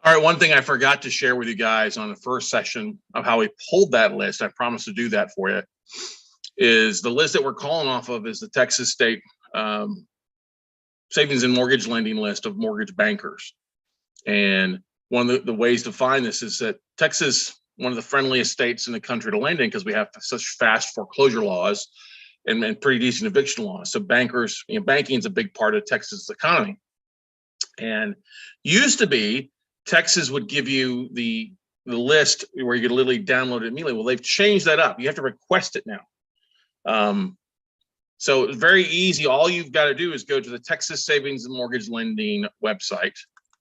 All right, one thing I forgot to share with you guys on the first session of how we pulled that list, I promised to do that for you, is the list that we're calling off of is the Texas State Savings and Mortgage Lending list of mortgage bankers. And one of the ways to find this is that Texas, one of the friendliest states in the country to lend in because we have such fast foreclosure laws and pretty decent eviction laws. So bankers, banking is a big part of Texas' economy. And used to be, Texas would give you the list where you could literally download it immediately. Well, they've changed that up. You have to request it now. So it's very easy. All you've got to do is go to the Texas Savings and Mortgage Lending website.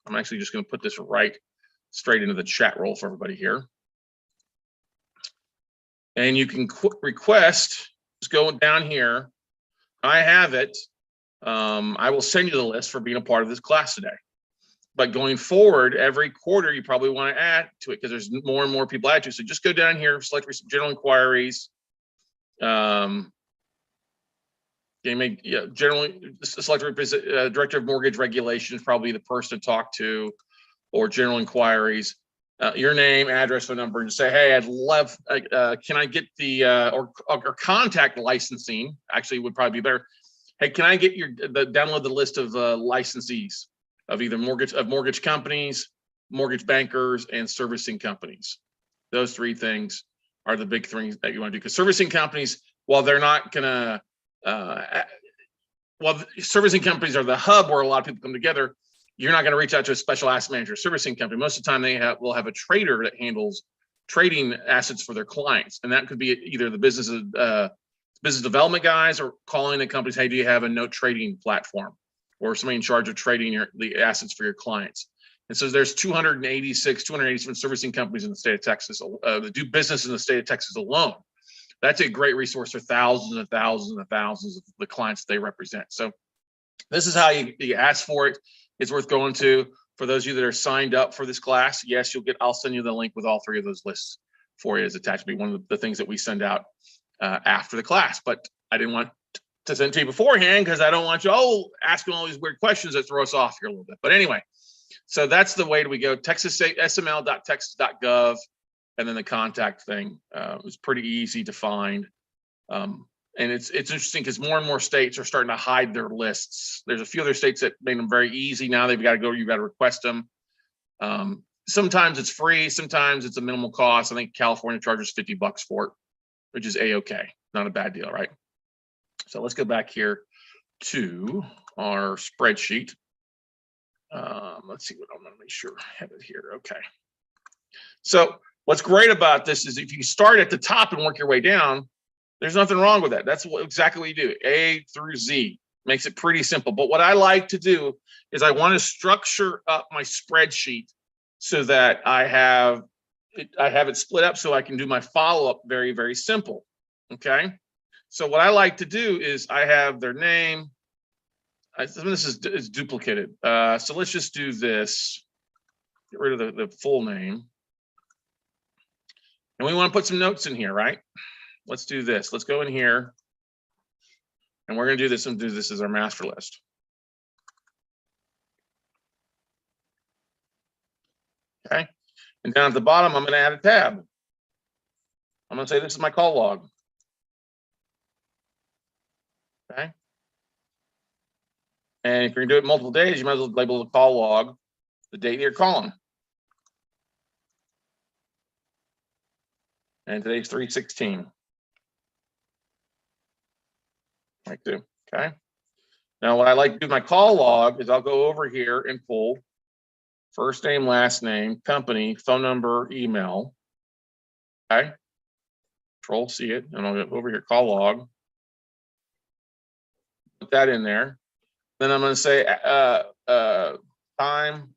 I'm actually just going to put this right straight into the chat roll for everybody here. And you can request, just go down here. I have it. I will send you the list for being a part of this class today. But going forward, every quarter, you probably want to add to it because there's more and more people add to it. So just go down here, select general inquiries. Generally select director of mortgage regulation is probably the person to talk to, or general inquiries. Your name, address, phone number, and say, hey, I'd love. Can I get the or contact licensing? Actually, would probably be better. Hey, can I get download the list of licensees of either mortgage companies, mortgage bankers, and servicing companies? Those three things are the big things that you want to do. Because servicing companies, while they're not gonna, servicing companies are the hub where a lot of people come together. You're not going to reach out to a special asset manager servicing company. Most of the time, will have a trader that handles trading assets for their clients, and that could be either the business development guys or calling the companies, hey, do you have a note trading platform, or somebody in charge of trading the assets for your clients? And so there's 287 servicing companies in the state of Texas that do business in the state of Texas alone. That's a great resource for thousands and thousands and thousands of the clients they represent. So this is how you ask for it. It's worth going to. For those of you that are signed up for this class, yes, I'll send you the link with all three of those lists for you as attached. To be one of the things that we send out after the class. But I didn't want to send to you beforehand because I don't want you asking all these weird questions that throw us off here a little bit. But anyway, so that's the way we go. sml.texas.gov, and then the contact thing is pretty easy to find. And it's interesting because more and more states are starting to hide their lists. There's a few other states that made them very easy. Now you've got to request them. Sometimes it's free, sometimes it's a minimal cost. I think California charges $50 for it, which is a-okay, not a bad deal, right? So let's go back here to our spreadsheet. Let's see what I want to make sure I have it here. Okay. So what's great about this is if you start at the top and work your way down, there's nothing wrong with that. That's exactly what you do. A through Z makes it pretty simple. But what I like to do is I want to structure up my spreadsheet so that I have it split up so I can do my follow-up very, very simple. Okay. So what I like to do is I have their name. This is duplicated. So let's just do this. Get rid of the full name. And we want to put some notes in here, right? Let's do this. Let's go in here, and we're going to do this and do this as our master list. Okay. And down at the bottom, I'm going to add a tab. I'm going to say this is my call log. Okay. And if you're going to do it multiple days, you might as well label the call log the date you're calling. And today's 3/16. Like to, okay. Now, what I like to do my call log is I'll go over here and pull first name, last name, company, phone number, email. Okay. Control C it, and I'll go over here, call log. Put that in there. Then I'm going to say time.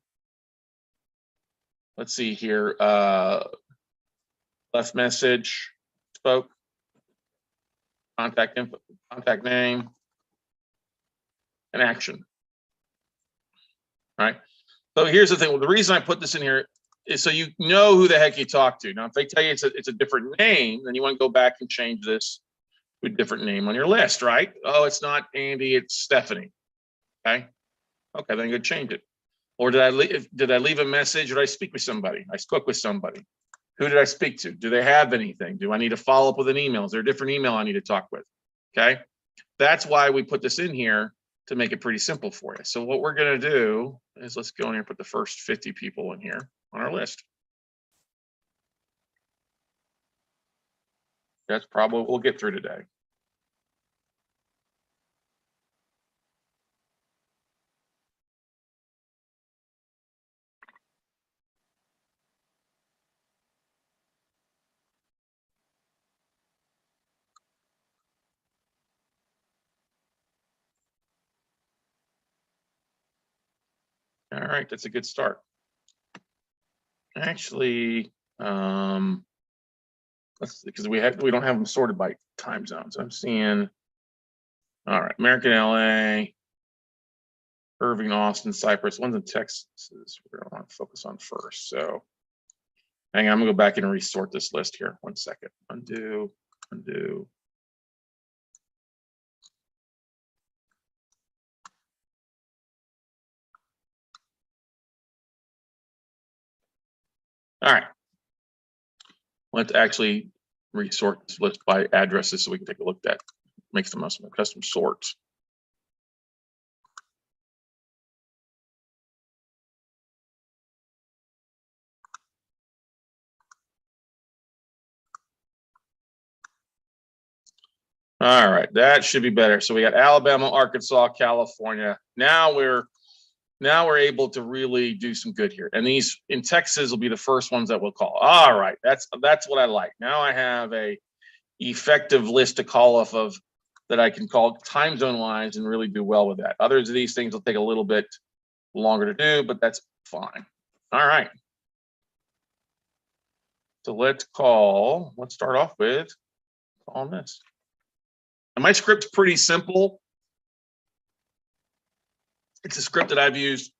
Let's see here. Left message, spoke, contact info, contact name, and action. All right. So here's the thing. Well, the reason I put this in here is so you know who the heck you talk to. Now, if they tell you it's a different name, then you want to go back and change this to a different name on your list, right? Oh, it's not Andy, it's Stephanie. Okay. Okay, then you go change it. Or did I leave a message? Or did I speak with somebody? I spoke with somebody. Who did I speak to? Do they have anything? Do I need to follow up with an email? Is there a different email I need to talk with? Okay. That's why we put this in here, to make it pretty simple for you. So what we're going to do is, let's go in here and put the first 50 people in here on our list. That's probably what we'll get through today. All right, that's a good start. Actually, because we don't have them sorted by time zones. I'm seeing, all right, American LA, Irving, Austin, Cypress. One's in Texas we're gonna want to focus on first. So hang on, I'm gonna go back and resort this list here. 1 second. Undo. All right. Let's actually resort this list by addresses so we can take a look at that. Makes the most custom sorts. All right, that should be better. So we got Alabama, Arkansas, California. Now we're able to really do some good here. And these in Texas will be the first ones that we'll call. All right, that's what I like. Now I have a effective list to call off of that I can call time zone wise and really do well with that. Others of these things will take a little bit longer to do, but that's fine. All right. So let's start off with calling this. And my script's pretty simple. It's a script that I've used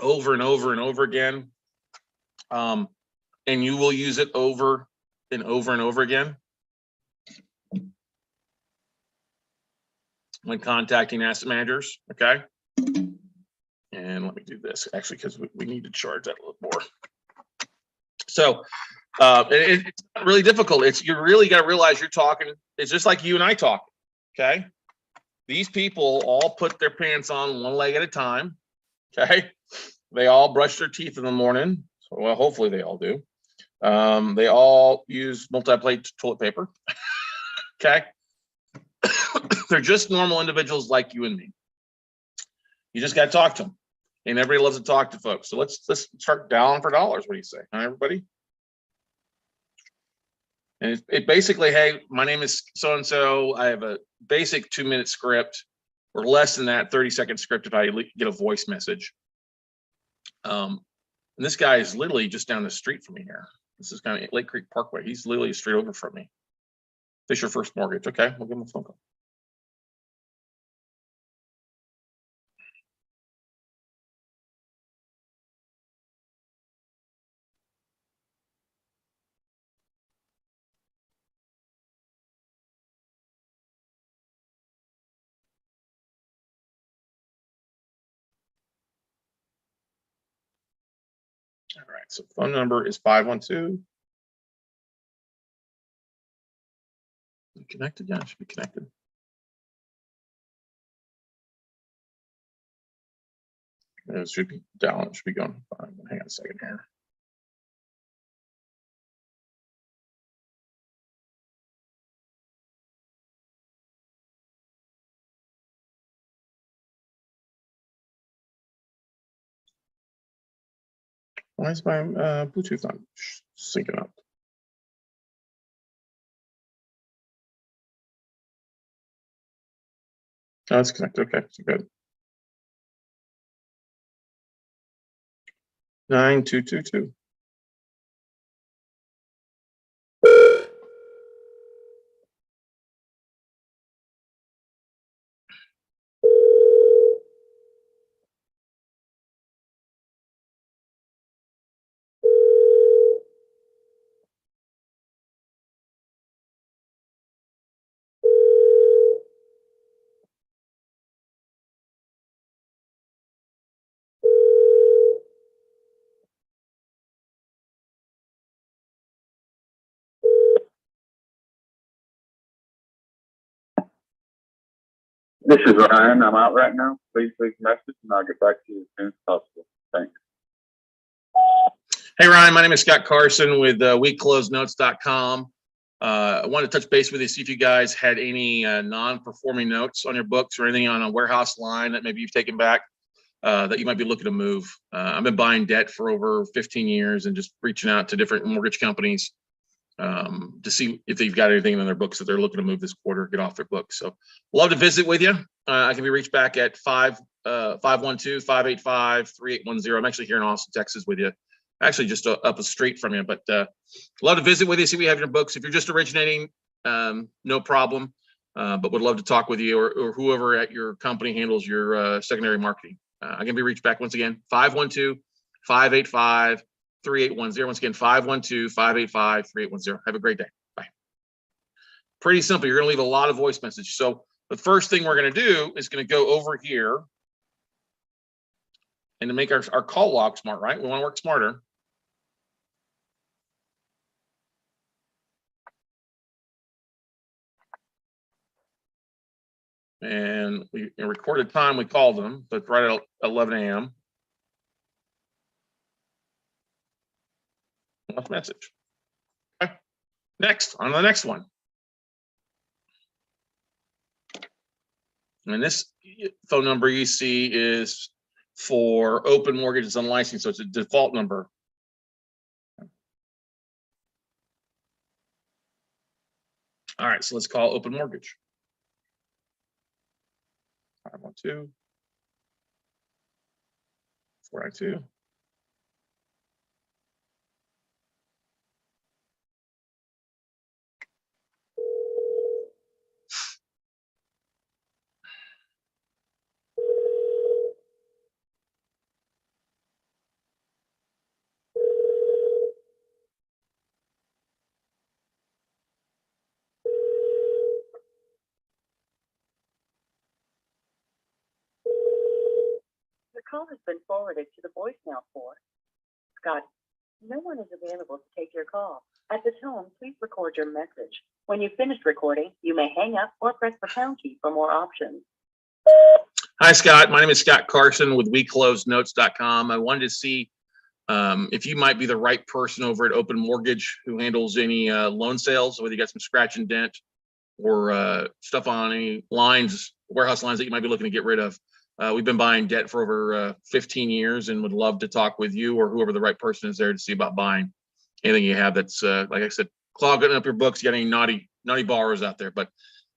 over and over and over again. And you will use it over and over and over again when contacting asset managers, okay? And let me do this, actually, because we need to charge that a little more. So it's not really difficult. You really got to realize you're talking. It's just like you and I talk, okay? These people all put their pants on one leg at a time, okay? They all brush their teeth in the morning. So, well, hopefully they all do. They all use multi-plate toilet paper, okay? They're just normal individuals like you and me. You just got to talk to them. And everybody loves to talk to folks. So let's start down for dollars. What do you say? Huh, everybody? And it basically, hey, my name is so-and-so. I have a basic 2-minute script, or less than that, 30-second script if I get a voice message. And this guy is literally just down the street from me here. This is kind of Lake Creek Parkway. He's literally straight over from me. Fisher First Mortgage. Okay, we'll give him a phone call. All right, so phone number is 512. Connected? Yeah, it should be connected. It should be down. It should be going fine. Hang on a second here. Why is my Bluetooth not syncing up? Oh, it's connected. Okay, so good. 9222. This is Ryan. I'm out right now. Please leave a message and I'll get back to you as soon as possible. Thanks. Hey, Ryan, my name is Scott Carson with WeCloseNotes.com. I wanted to touch base with you, see if you guys had any non-performing notes on your books or anything on a warehouse line that maybe you've taken back that you might be looking to move. I've been buying debt for over 15 years and just reaching out to different mortgage companies to see if they've got anything in their books that they're looking to move this quarter, get off their books. So love to visit with you. I can be reached back at 512-585-3810. I'm actually here in Austin, Texas with you. Actually just up a street from you, but love to visit with you, see what you have in your books. If you're just originating, no problem, but would love to talk with you or whoever at your company handles your secondary marketing. I can be reached back once again, 512-585-3810. Once again, 512-585-3810. Have a great day. Bye. Pretty simple. You're going to leave a lot of voice messages. So the first thing we're going to do is going to go over here and to make our call log smart, right? We want to work smarter. And we recorded time, we called them, but right at 11 a.m. Left message. Okay. Next, on to the next one. And this phone number you see is for open mortgages unlicensed, so it's a default number. All right, so let's call open mortgage. 512-492. The call has been forwarded to the voicemail for Scott. No one is available to take your call. At the tone, please record your message. When you've finished recording, you may hang up or press the pound key for more options. Hi, Scott. My name is Scott Carson with WeCloseNotes.com. I wanted to see if you might be the right person over at Open Mortgage who handles any loan sales, whether you got some scratch and dent or stuff on any lines, warehouse lines that you might be looking to get rid of. We've been buying debt for over 15 years and would love to talk with you or whoever the right person is there to see about buying anything you have that's, like I said, clogging up your books. You got any naughty borrowers out there, but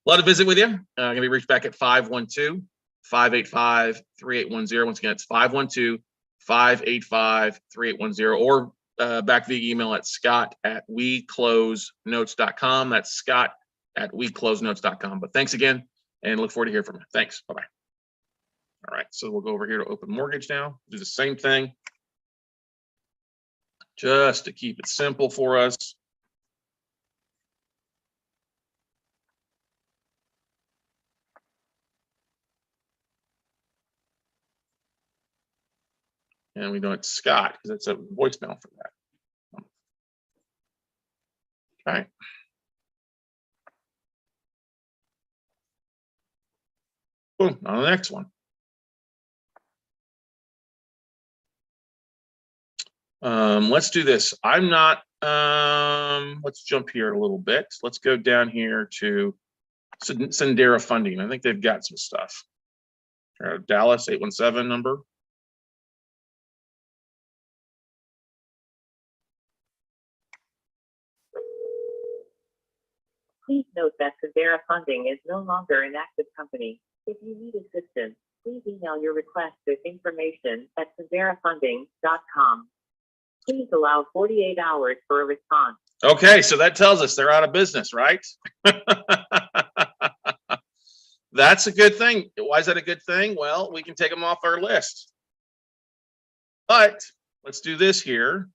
love to visit with you. Going to be reached back at 512-585-3810. Once again, it's 512-585-3810 or back via email at scott@weclosenotes.com. That's scott@weclosenotes.com. But thanks again and look forward to hearing from you. Thanks. Bye-bye. All right, so we'll go over here to open mortgage now. Do the same thing just to keep it simple for us. And we know it's Scott because it's a voicemail for that. Okay. Boom, on the next one. Let's do this. I'm not, let's jump here a little bit. Let's go down here to Sendera Funding. I think they've got some stuff. Dallas 817 number. Please note that Sendera Funding is no longer an active company. If you need assistance, please email your request to information@senderafunding.com. Please allow 48 hours for a response. Okay, so that tells us they're out of business, right? That's a good thing. Why is that a good thing? Well, we can take them off our list. But let's do this here.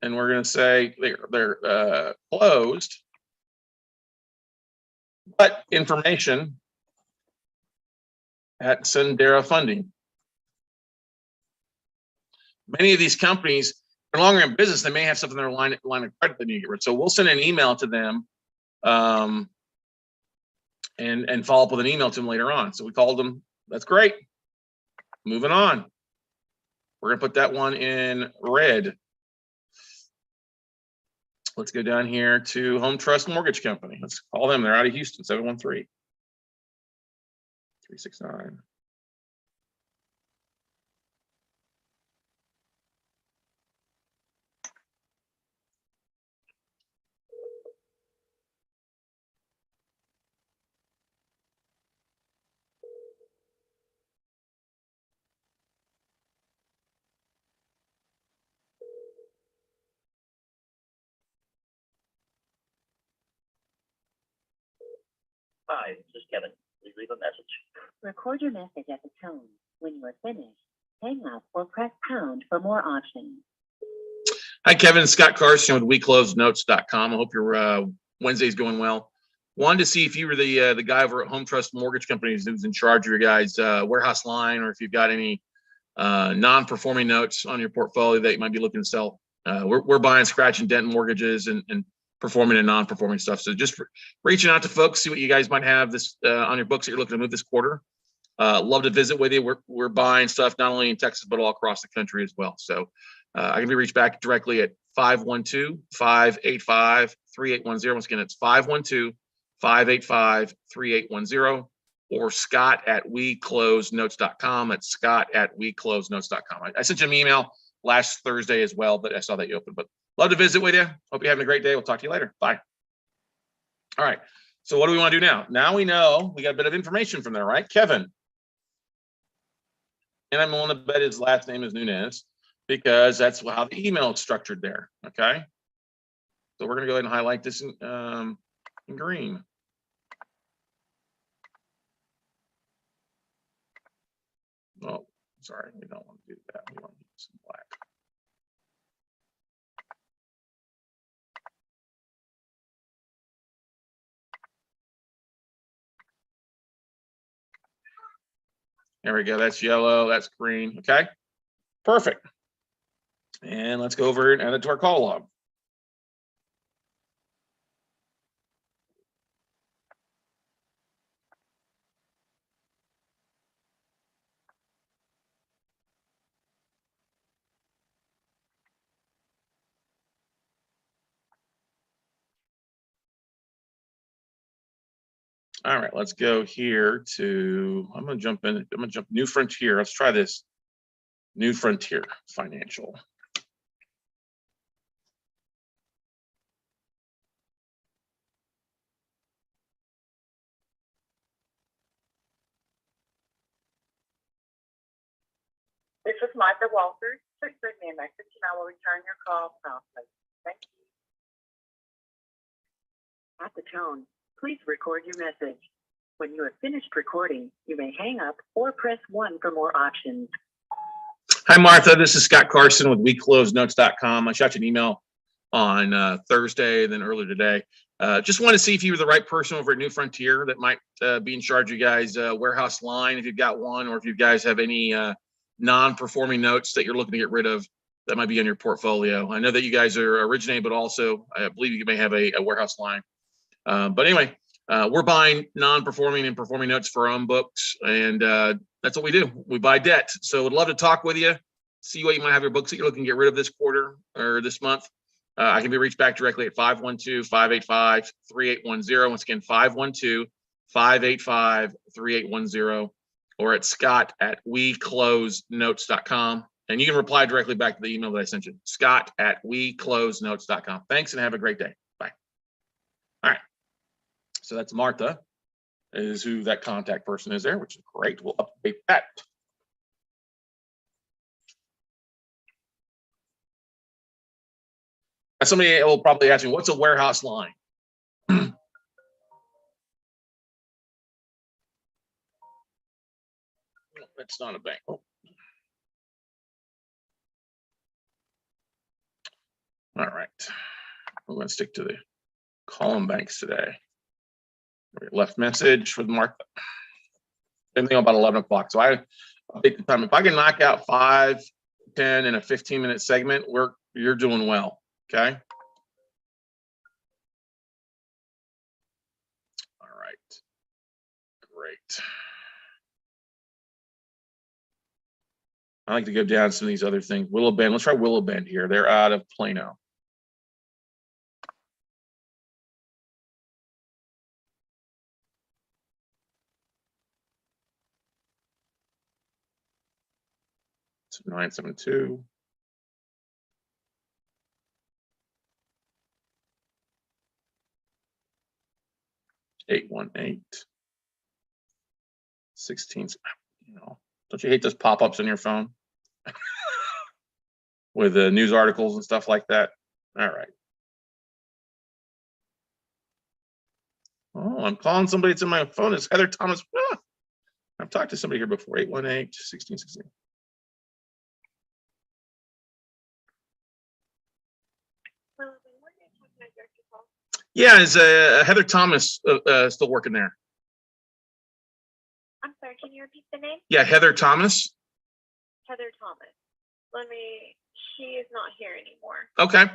And we're going to say they're closed, but information at Sendera Funding. Many of these companies are no longer in business. They may have something in their line of credit that need to get rid of. So we'll send an email to them and follow up with an email to them later on. So we called them. That's great. Moving on. We're going to put that one in red. Let's go down here to Home Trust Mortgage Company. Let's call them. They're out of Houston, 713-369. Hi, this is Kevin. Please leave a message. Record your message at the tone. When you are finished, hang up or press pound for more options. Hi, Kevin. Scott Carson with WeCloseNotes.com. I hope your Wednesday's going well. Wanted to see if you were the guy over at Home Trust Mortgage Companies who's in charge of your guys' warehouse line, or if you've got any non-performing notes on your portfolio that you might be looking to sell. We're buying scratch and dent mortgages and performing and non-performing stuff. So just reaching out to folks, see what you guys might have this on your books that you're looking to move this quarter. Love to visit with you. We're buying stuff not only in Texas, but all across the country as well. So I can be reached back directly at 512-585-3810. Once again, it's 512-585-3810, or Scott at WeCloseNotes.com. It's Scott at WeCloseNotes.com. I sent you an email last Thursday as well, but I saw that you opened. But love to visit with you. Hope you're having a great day. We'll talk to you later. Bye. All right. So what do we want to do now? Now we know we got a bit of information from there, right? Kevin. And I'm willing to bet his last name is Nunez, because that's how the email is structured there. Okay. So we're going to go ahead and highlight this in green. Oh, sorry. We don't want to do that. We want to use some black. There we go. That's yellow. That's green. Okay. Perfect. And let's go over and add it to our call log. All right, let's go here to, I'm going to jump New Frontier. Let's try this. New Frontier Financial. This is Martha Walters. Please send me a message and I will return your call promptly. Thank you. At the tone, please record your message. When you have finished recording, you may hang up or press 1 for more options. Hi, Martha. This is Scott Carson with WeCloseNotes.com. I shot you an email on Thursday, then earlier today. Just want to see if you were the right person over at New Frontier that might be in charge of you guys' warehouse line, if you've got one, or if you guys have any non-performing notes that you're looking to get rid of that might be on your portfolio. I know that you guys are originating, but also I believe you may have a warehouse line. But anyway, we're buying non-performing and performing notes for our own books, and that's what we do. We buy debt. So would love to talk with you, see what you might have your books that you're looking to get rid of this quarter or this month. I can be reached back directly at 512-585-3810. Once again, 512-585-3810, or at Scott at WeCloseNotes.com. And you can reply directly back to the email that I sent you, Scott at WeCloseNotes.com. Thanks and have a great day. Bye. All right. So that's Martha, is who that contact person is there, which is great. We'll update that. Somebody will probably ask me, what's a warehouse line? It's not a bank. Oh. All right. We're going to stick to the column banks today. Left message with Martha. Same thing about 11 o'clock. So I update the time. If I can knock out 5, 10 in a 15-minute segment, you're doing well. Okay. I like to go down some of these other things. Willow Bend. Let's try Willow Bend here. They're out of Plano. It's 972. Eight 16. You know, don't you hate those pop-ups on your phone with the news articles and stuff like that? All right. Oh, I'm calling somebody. It's in my phone. It's Heather Thomas. Ah, I've talked to somebody here before. 818-1616. Yeah, is Heather Thomas still working there? I'm sorry, can you repeat the name? Yeah, Heather Thomas. Heather Thomas. She is not here anymore. Okay.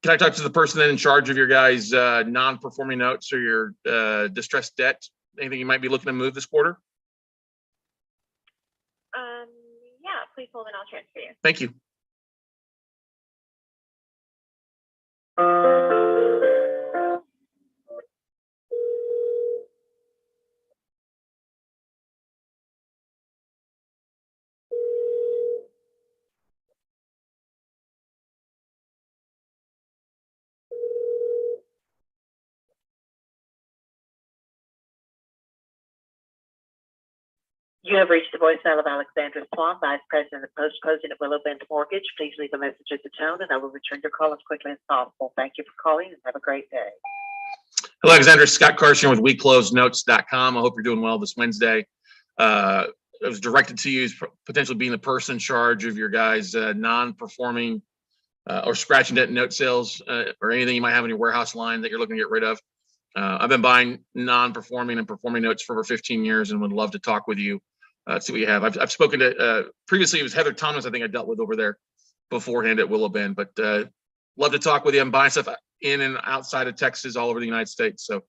Can I talk to the person then in charge of your guys' non-performing notes or your distressed debt? Anything you might be looking to move this quarter? Yeah, please hold and I'll transfer you. Thank you. You have reached the voicemail of Alexandra Swan, Vice President of Post Closing at Willow Bend Mortgage. Please leave a message at the tone and I will return your call as quickly as possible. Thank you for calling and have a great day. Hello, Alexander. Scott Carson with WeCloseNotes.com. I hope you're doing well this Wednesday. It was directed to you as potentially being the person in charge of your guys' non-performing or scratching debt note sales or anything you might have on your warehouse line that you're looking to get rid of. I've been buying non-performing and performing notes for over 15 years and would love to talk with you, see what you have. I've spoken to, previously it was Heather Thomas, I think I dealt with over there beforehand at Willow Bend, but love to talk with you. I'm buying stuff in and outside of Texas, all over the United States. So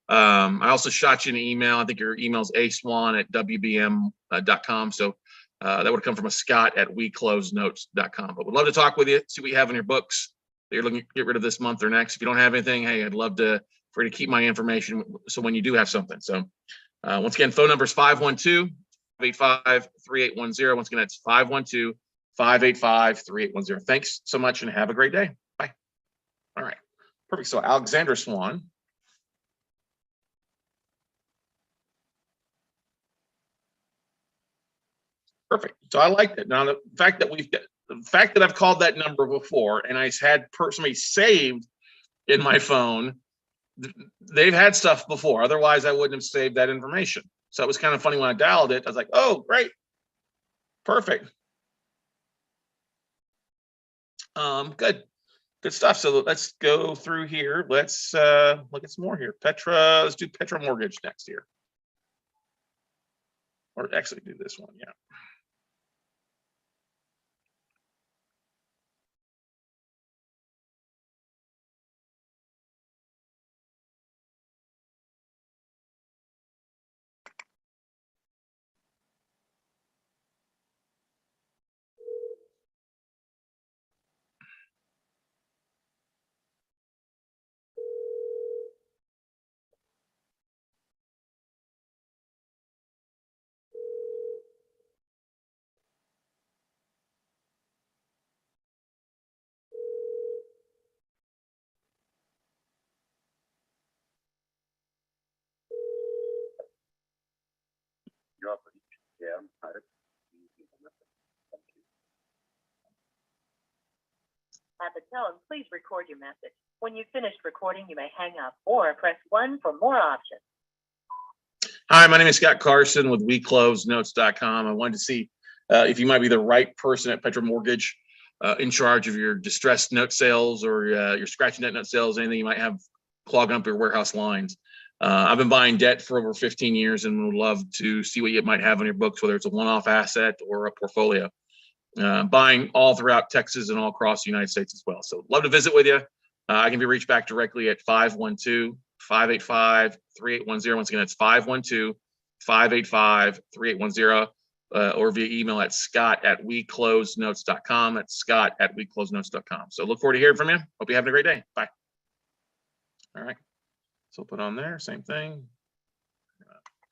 I also shot you an email. I think your email is aswan@wbm.com. So that would come from a Scott at WeCloseNotes.com. But would love to talk with you, see what you have in your books that you're looking to get rid of this month or next. If you don't have anything, hey, I'd love for you to keep my information so when you do have something. So once again, phone number is 512-585-3810. Once again, that's 512-585-3810. Thanks so much and have a great day. Bye. All right, perfect. So Alexandra Swan. Perfect. So I like that. Now the fact that I've called that number before and I had somebody saved in my phone, they've had stuff before. Otherwise, I wouldn't have saved that information. So it was kind of funny when I dialed it. I was like, oh, great. Perfect. Good stuff. So let's go through here. Let's look at some more here. Petra, let's do Petra Mortgage next here. Or actually do this one, yeah. Yeah, I'm tired. At the tone, please record your message. When you've finished recording, you may hang up or press 1 for more options. Hi, my name is Scott Carson with WeCloseNotes.com. I wanted to see if you might be the right person at Petra Mortgage in charge of your distressed note sales or your scratching debt note sales, anything you might have clogging up your warehouse lines. I've been buying debt for over 15 years and would love to see what you might have on your books, whether it's a one-off asset or a portfolio. Buying all throughout Texas and all across the United States as well. So love to visit with you. I can be reached back directly at 585-3810. Once again, that's 512-585-3810. Or via email at scott@weclosenotes.com. That's scott@weclosenotes.com. So look forward to hearing from you. Hope you're having a great day. Bye. All right. So put on there, same thing.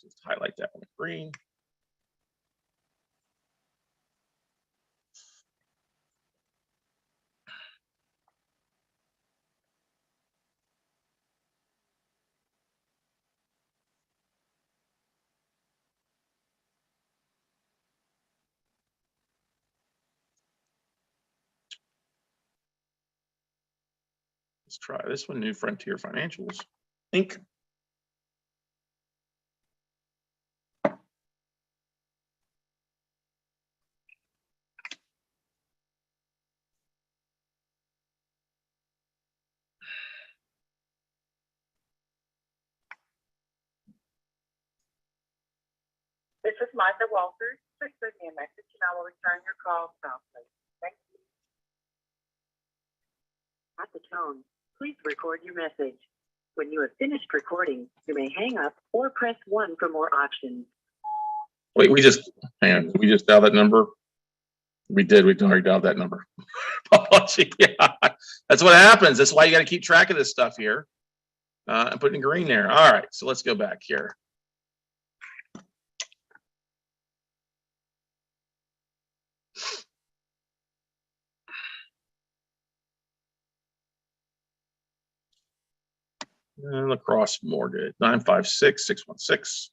Just highlight that with green. Let's try this one, New Frontier Financials, Inc. This is Martha Walters. Just send me a message and I will return your call promptly. Thank you. At the tone, please record your message. When you have finished recording, you may hang up or press 1 for more options. Wait, we just dialed that number. We already dialed that number. Yeah, that's what happens. That's why you got to keep track of this stuff here. And put in green there. All right, so let's go back here. And Lacrosse Mortgage, 956-616.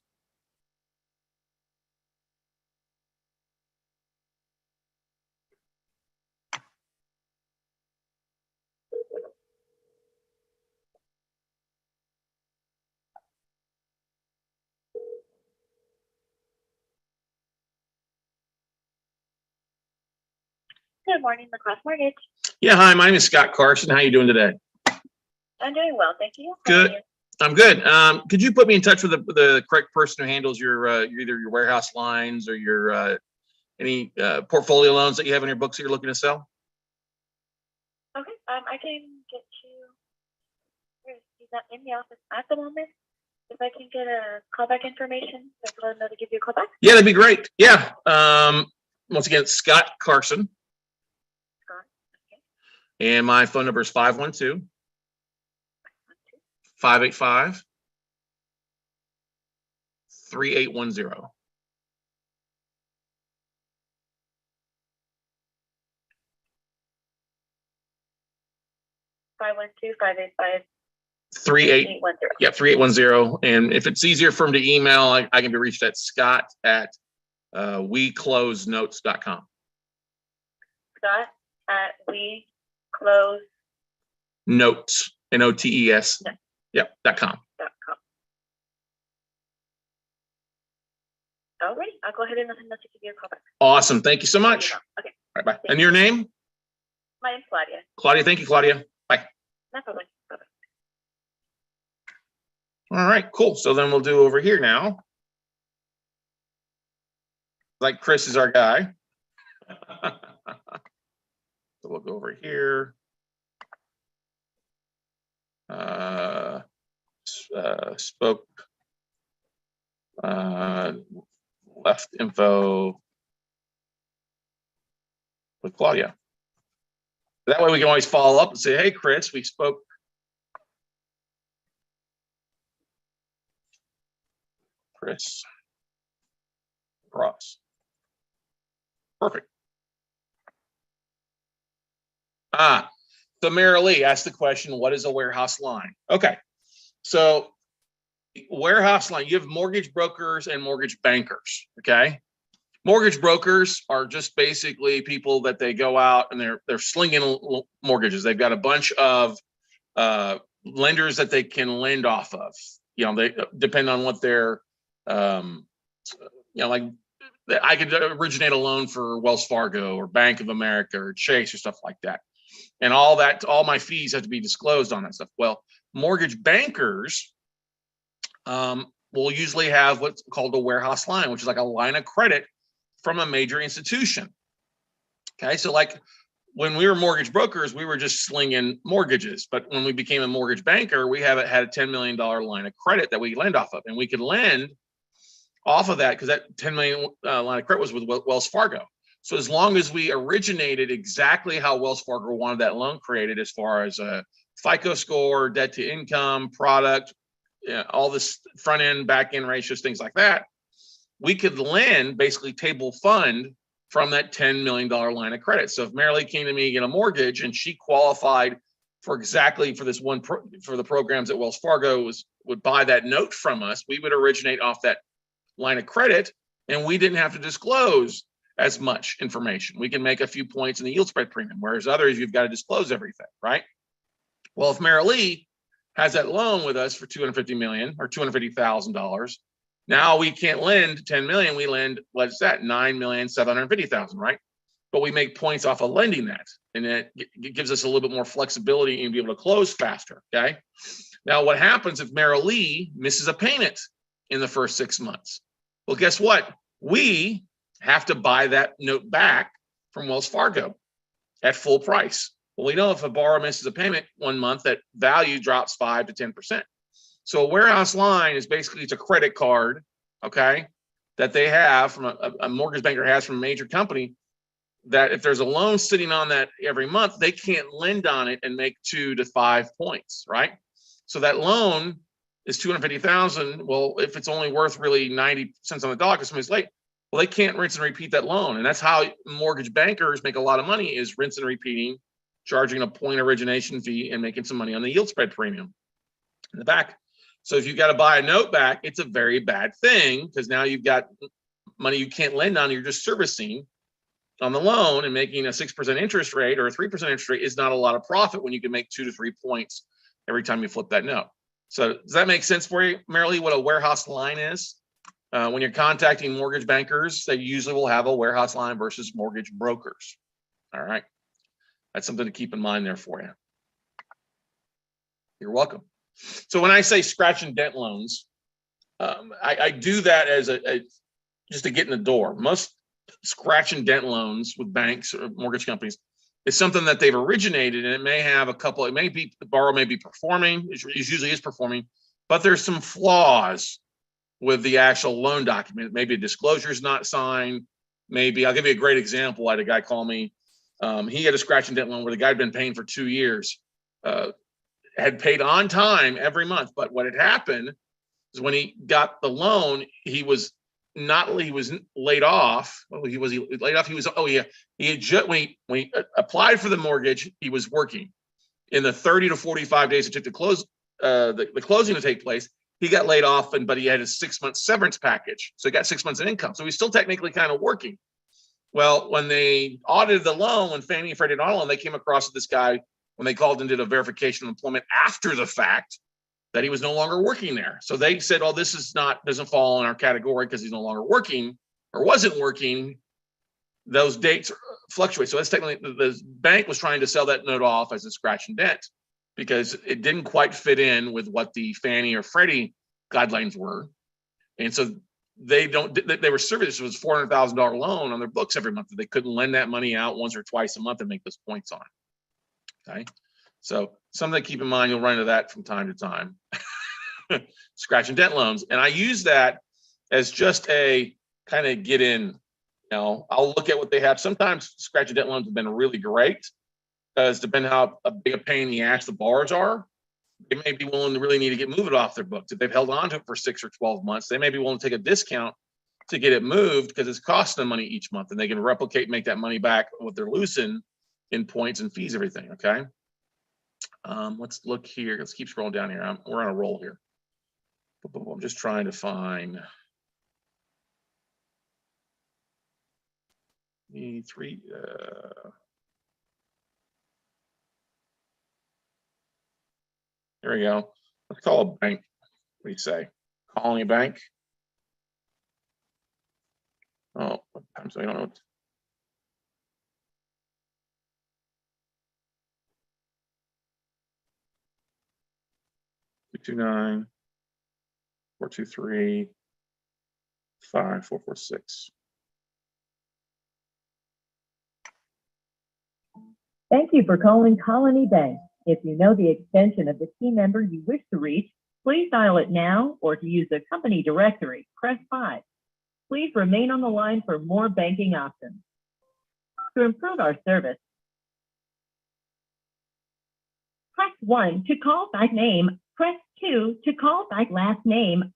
Good morning, Lacrosse Mortgage. Yeah, hi, my name is Scott Carson. How you doing today? I'm doing well, thank you. How are Good. you? I'm good. Could you put me in touch with the correct person who handles your either your warehouse lines or your any portfolio loans that you have in your books that you're looking to sell? Okay, I can get you. He's not in the office at the moment. If I can get a callback information, so I can let him know to give you a call back. Yeah, that'd be great. Yeah. Once again, it's Scott Carson. Scott, okay. And my phone number is 512-585-3810. 512-585-3810. 3810. And if it's easier for him to email, I can be reached at scott@weclosenotes.com. Scott at weclosenotes.com. Notes, Notes. Yep, .com. All right, I'll go ahead and let him know to give you a call back. Awesome. Thank you so much. Okay. All right, bye. And your name? My name's Claudia. Claudia. Thank you, Claudia. Bye. No problem. Bye-bye. All right, cool. So then we'll do over here now. Like Chris is our guy. So we'll go over here. Spoke. Left info with Claudia. That way we can always follow up and say, hey, Chris, we spoke. Chris Ross. Perfect. So Mary Lee asked the question, what is a warehouse line? Okay. So warehouse line, you have mortgage brokers and mortgage bankers. Okay. Mortgage brokers are just basically people that they go out and they're slinging mortgages. They've got a bunch of lenders that they can lend off of. You know, they depend on what their you know, like I could originate a loan for Wells Fargo or Bank of America or Chase or stuff like that. And all my fees have to be disclosed on that stuff. Well, mortgage bankers will usually have what's called a warehouse line, which is like a line of credit from a major institution. Okay, so like when we were mortgage brokers, we were just slinging mortgages. But when we became a mortgage banker, we had a $10 million line of credit that we lend off of, and we could lend off of that because that 10 million line of credit was with Wells Fargo. So as long as we originated exactly how Wells Fargo wanted that loan created, as far as a FICO score, debt to income, product, all this front end, back end ratios, things like that, we could lend, basically table fund from that $10 million line of credit. So if Marilee came to me to get a mortgage and she qualified for exactly for this one for the programs that Wells Fargo would buy that note from us, we would originate off that line of credit, and we didn't have to disclose as much information. We can make a few points in the yield spread premium, whereas others, you've got to disclose everything, right? Well, if Marilee has that loan with us for $250 million or $250,000, now we can't lend 10 million. We lend, what's that, 9,750,000, right? But we make points off of lending that, and it gives us a little bit more flexibility and be able to close faster. Okay. Now, what happens if Marilee misses a payment in the first 6 months? Well, guess what? We have to buy that note back from Wells Fargo at full price. Well, we know if a borrower misses a payment 1 month, that value drops 5 to 10%. So a warehouse line is basically, it's a credit card, okay, that they have from a mortgage banker has from a major company, that if there's a loan sitting on that every month, they can't lend on it and make 2 to 5 points, right? So that loan is $250,000. Well, if it's only worth really 90 cents on the dollar because somebody's late, well, they can't rinse and repeat that loan. And that's how mortgage bankers make a lot of money, is rinse and repeating, charging a point origination fee and making some money on the yield spread premium in the back. So if you've got to buy a note back, it's a very bad thing, because now you've got money you can't lend on. You're just servicing on the loan, and making a 6% interest rate or a 3% interest rate is not a lot of profit when you can make 2 to 3 points every time you flip that note. So does that make sense for you, Marilee, what a warehouse line is? When you're contacting mortgage bankers, they usually will have a warehouse line versus mortgage brokers. All right. That's something to keep in mind there for you. You're welcome. So when I say scratch and dent loans, I do that as just to get in the door. Most scratch and dent loans with banks or mortgage companies is something that they've originated, and it may have a couple, it may be, the borrower may be performing, it usually is performing, but there's some flaws with the actual loan document. Maybe a disclosure is not signed. Maybe, I'll give you a great example. I had a guy call me. He had a scratch and dent loan where the guy had been paying for 2 years, had paid on time every month. But what had happened is when he got the loan, he was laid off. Oh, he was laid off. He was, oh yeah. He had just, when he applied for the mortgage, he was working. In the 30 to 45 days it took to close, the closing to take place, he got laid off, but he had a 6-month severance package. So he got 6 months of income. So he's still technically kind of working. Well, when they audited the loan, when Fannie and Freddie audited the loan, they came across this guy when they called and did a verification of employment after the fact, that he was no longer working there. So they said, oh, this is not, doesn't fall in our category because he's no longer working or wasn't working. Those dates fluctuate. So that's technically, the bank was trying to sell that note off as a scratch and dent because it didn't quite fit in with what the Fannie or Freddie guidelines were. And so they were serviced. This was $400,000 loan on their books every month. They couldn't lend that money out once or twice a month and make those points on. Okay. So something to keep in mind, you'll run into that from time to time. Scratch and dent loans. And I use that as just a kind of get in, you know, I'll look at what they have. Sometimes scratch and dent loans have been really great, because depending how big a pain in the ass the borrowers are, they may be willing to really need to get moved off their books. If they've held on to it for 6 or 12 months, they may be willing to take a discount to get it moved because it's costing them money each month, and they can replicate, make that money back what they're losing in points and fees, everything. Okay. Let's look here. Let's keep scrolling down here. We're on a roll here. I'm just trying to find the three. There we go. Let's call a bank. What do you say? Calling a bank. Oh, what time? So I don't know. 229 423 5446. Thank you for calling Colony Bank. If you know the extension of the team member you wish to reach, please dial it now, or to use the company directory, press 5. Please remain on the line for more banking options. To improve our service, press 1 to call by name, press 2 to call by last name.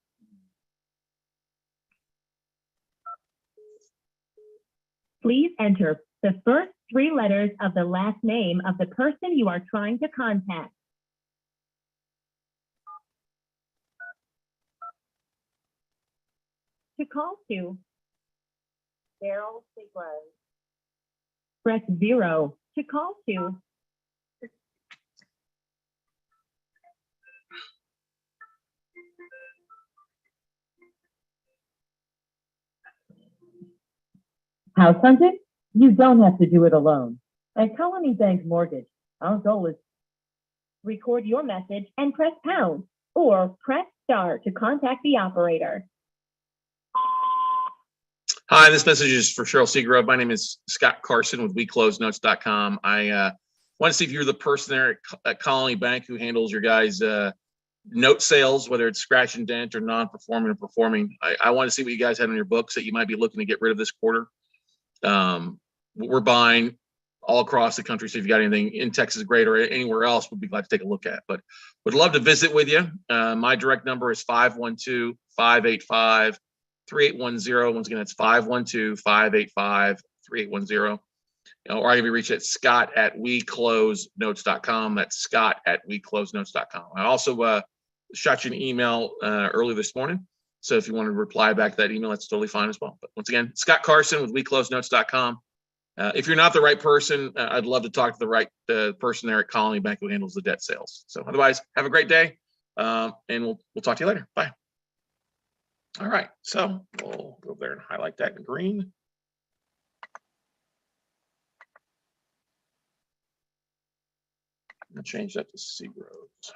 Please enter the first 3 letters of the last name of the person you are trying to contact. To call to Daryl Siglos, press 0. To call to House hunted? You don't have to do it alone. At Colony Bank Mortgage, our goal is to record your message and press pound or press star to contact the operator. Hi, this message is for Cheryl Seagrove. My name is Scott Carson with WeCloseNotes.com. I want to see if you're the person there at Colony Bank who handles your guys' note sales, whether it's scratch and dent or non-performing or performing. I want to see what you guys had on your books that you might be looking to get rid of this quarter. We're buying all across the country, so if you got anything in Texas, great, or anywhere else, we'd be glad to take a look at. But would love to visit with you. My direct number is 512-585-3810. Once again, that's 512-585-3810. Or I can be reached at scott@weclosenotes.com. That's scott@weclosenotes.com. I also shot you an email early this morning. So if you want to reply back to that email, that's totally fine as well. But once again, Scott Carson with WeCloseNotes.com. If you're not the right person, I'd love to talk to the right person there at Colony Bank who handles the debt sales. So otherwise, have a great day, and we'll talk to you later. Bye. All right, so we'll go there and highlight that in green. And change that to Seagroves.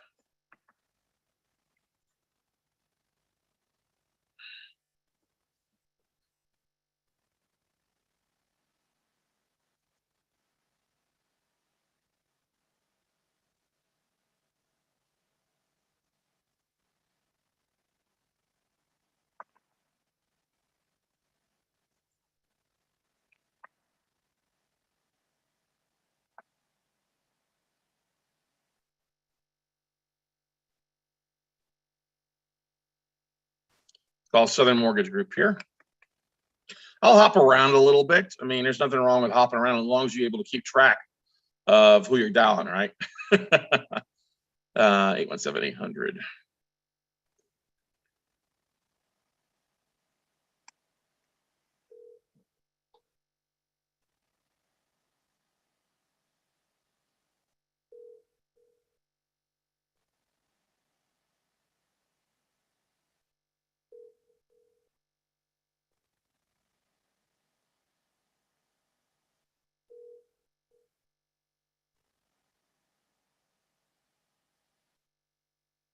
Call Southern Mortgage Group here. I'll hop around a little bit. I mean, there's nothing wrong with hopping around as long as you're able to keep track of who you're dialing, right? 817-800.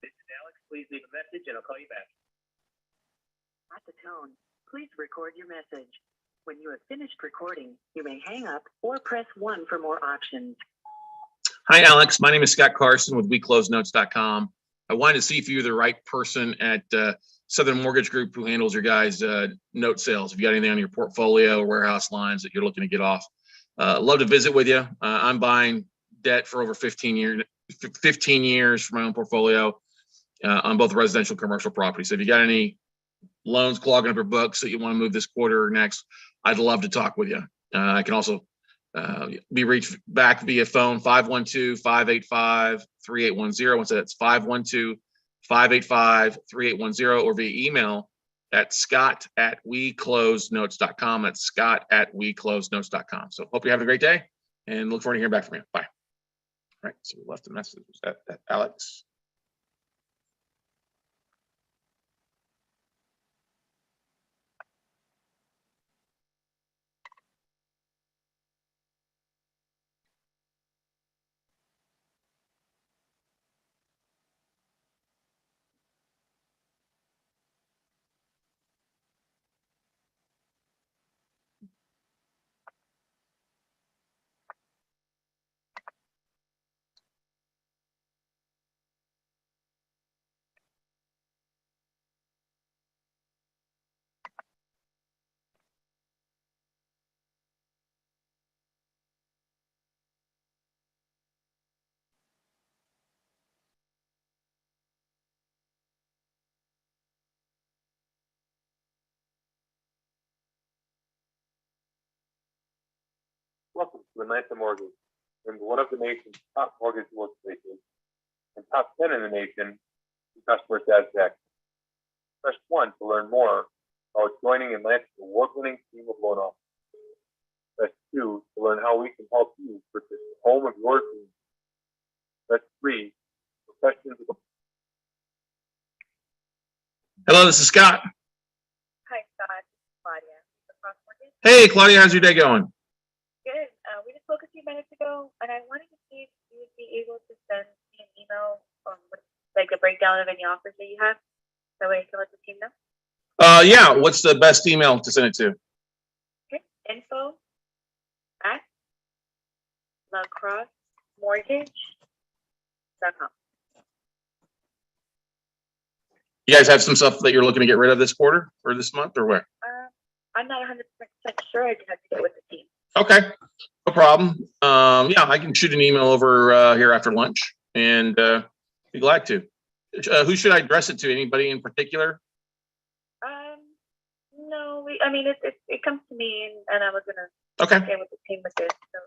This is Alex. Please leave a message and I'll call you back. At the tone, please record your message. When you have finished recording, you may hang up or press 1 for more options. Hi, Alex. My name is Scott Carson with WeCloseNotes.com. I wanted to see if you're the right person at Southern Mortgage Group who handles your guys' note sales. If you got anything on your portfolio or warehouse lines that you're looking to get off, love to visit with you. I'm buying debt for over 15 years for my own portfolio on both residential and commercial property. So if you got any loans clogging up your books that you want to move this quarter or next, I'd love to talk with you. I can also be reached back via phone, 512-585-3810. Once that's 512-585-3810, or via email at scott@weclosenotes.com. That's scott@weclosenotes.com. So hope you have a great day and look forward to hearing back from you. Bye. All right, so we left a message. Was that Alex? Welcome to Atlanta Mortgage, and one of the nation's top mortgage workplaces and top 10 in the nation in customer satisfaction. Press 1 to learn more about joining Atlanta's award-winning team of loan officers. Press 2 to learn how we can help you purchase the home of your dreams. Press 3 for questions about Hello, this is Scott. Hi, Scott. Claudia. The Cross Mortgage. Hey, Claudia, how's your day going? Good. We just spoke a few minutes ago, and I wanted to see if you would be able to send me an email with like a breakdown of any offers that you have. That way I can let the team know. Yeah, what's the best email to send it to? Okay. info@lacrossemortgage.com. You guys have some stuff that you're looking to get rid of this quarter or this month or where? I'm not 100% sure. I just have to get with the team. Okay, no problem. Yeah, I can shoot an email over here after lunch and be glad to. Who should I address it to? Anybody in particular? No, it comes to me, and I was gonna Okay. get with the team with this. So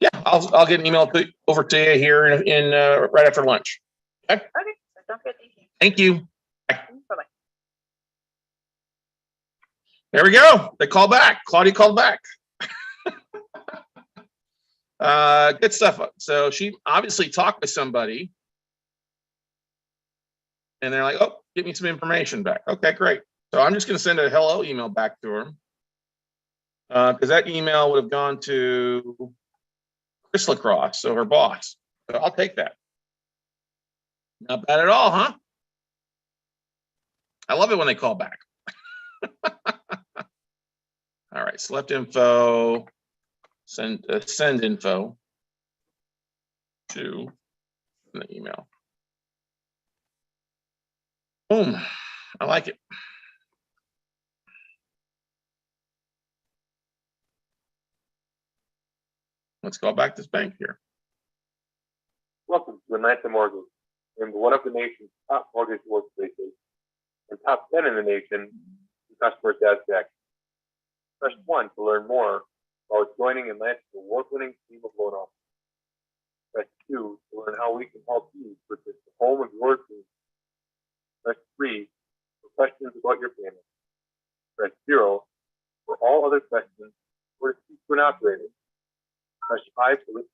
Yeah, I'll get an email over to you here in right after lunch. okay, that sounds good. Thank you. Thank you. Bye bye. There we go. They call back. Claudia called back. Good stuff. So she obviously talked with somebody and they're like, oh, give me some information back. Okay, great. So I'm just going to send a hello email back to her because that email would have gone to Chris Lacrosse, so her boss. So I'll take that. Not bad at all, huh? I love it when they call back. All right, select info, send info to the email. Boom, I like it. Let's go back to this bank here. Welcome to Atlanta Mortgage, and one of the nation's top mortgage workplaces and top 10 in the nation in customer satisfaction. Press 1 to learn more about joining Atlanta's award-winning team of loan officers. Press 2 to learn how we can help you purchase the home of your dreams. Press 3 for questions about your family. Press 0 for all other questions or to speak to an operator. Press 5 to listen.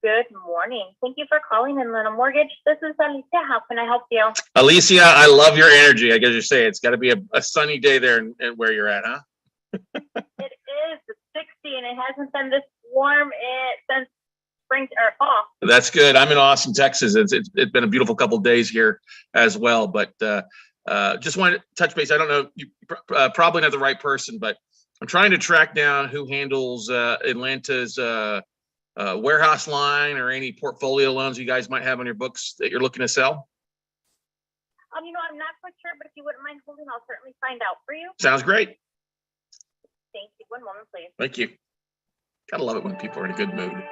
Good morning. Thank you for calling Atlanta Mortgage. This is Alicia. How can I help you? Alicia, I love your energy. I guess you say it's got to be a sunny day there and where you're at, huh? It is. It's 60 and it hasn't been this warm since spring or fall. That's good. I'm in Austin, Texas. It's been a beautiful couple of days here as well. But just wanted to touch base. I don't know, you probably not the right person, but I'm trying to track down who handles Atlanta's warehouse line or any portfolio loans you guys might have on your books that you're looking to sell. I'm not quite sure, but if you wouldn't mind holding, I'll certainly find out for you. Sounds great. Thank you. One moment, please. Thank you. Gotta love it when people are in a good mood.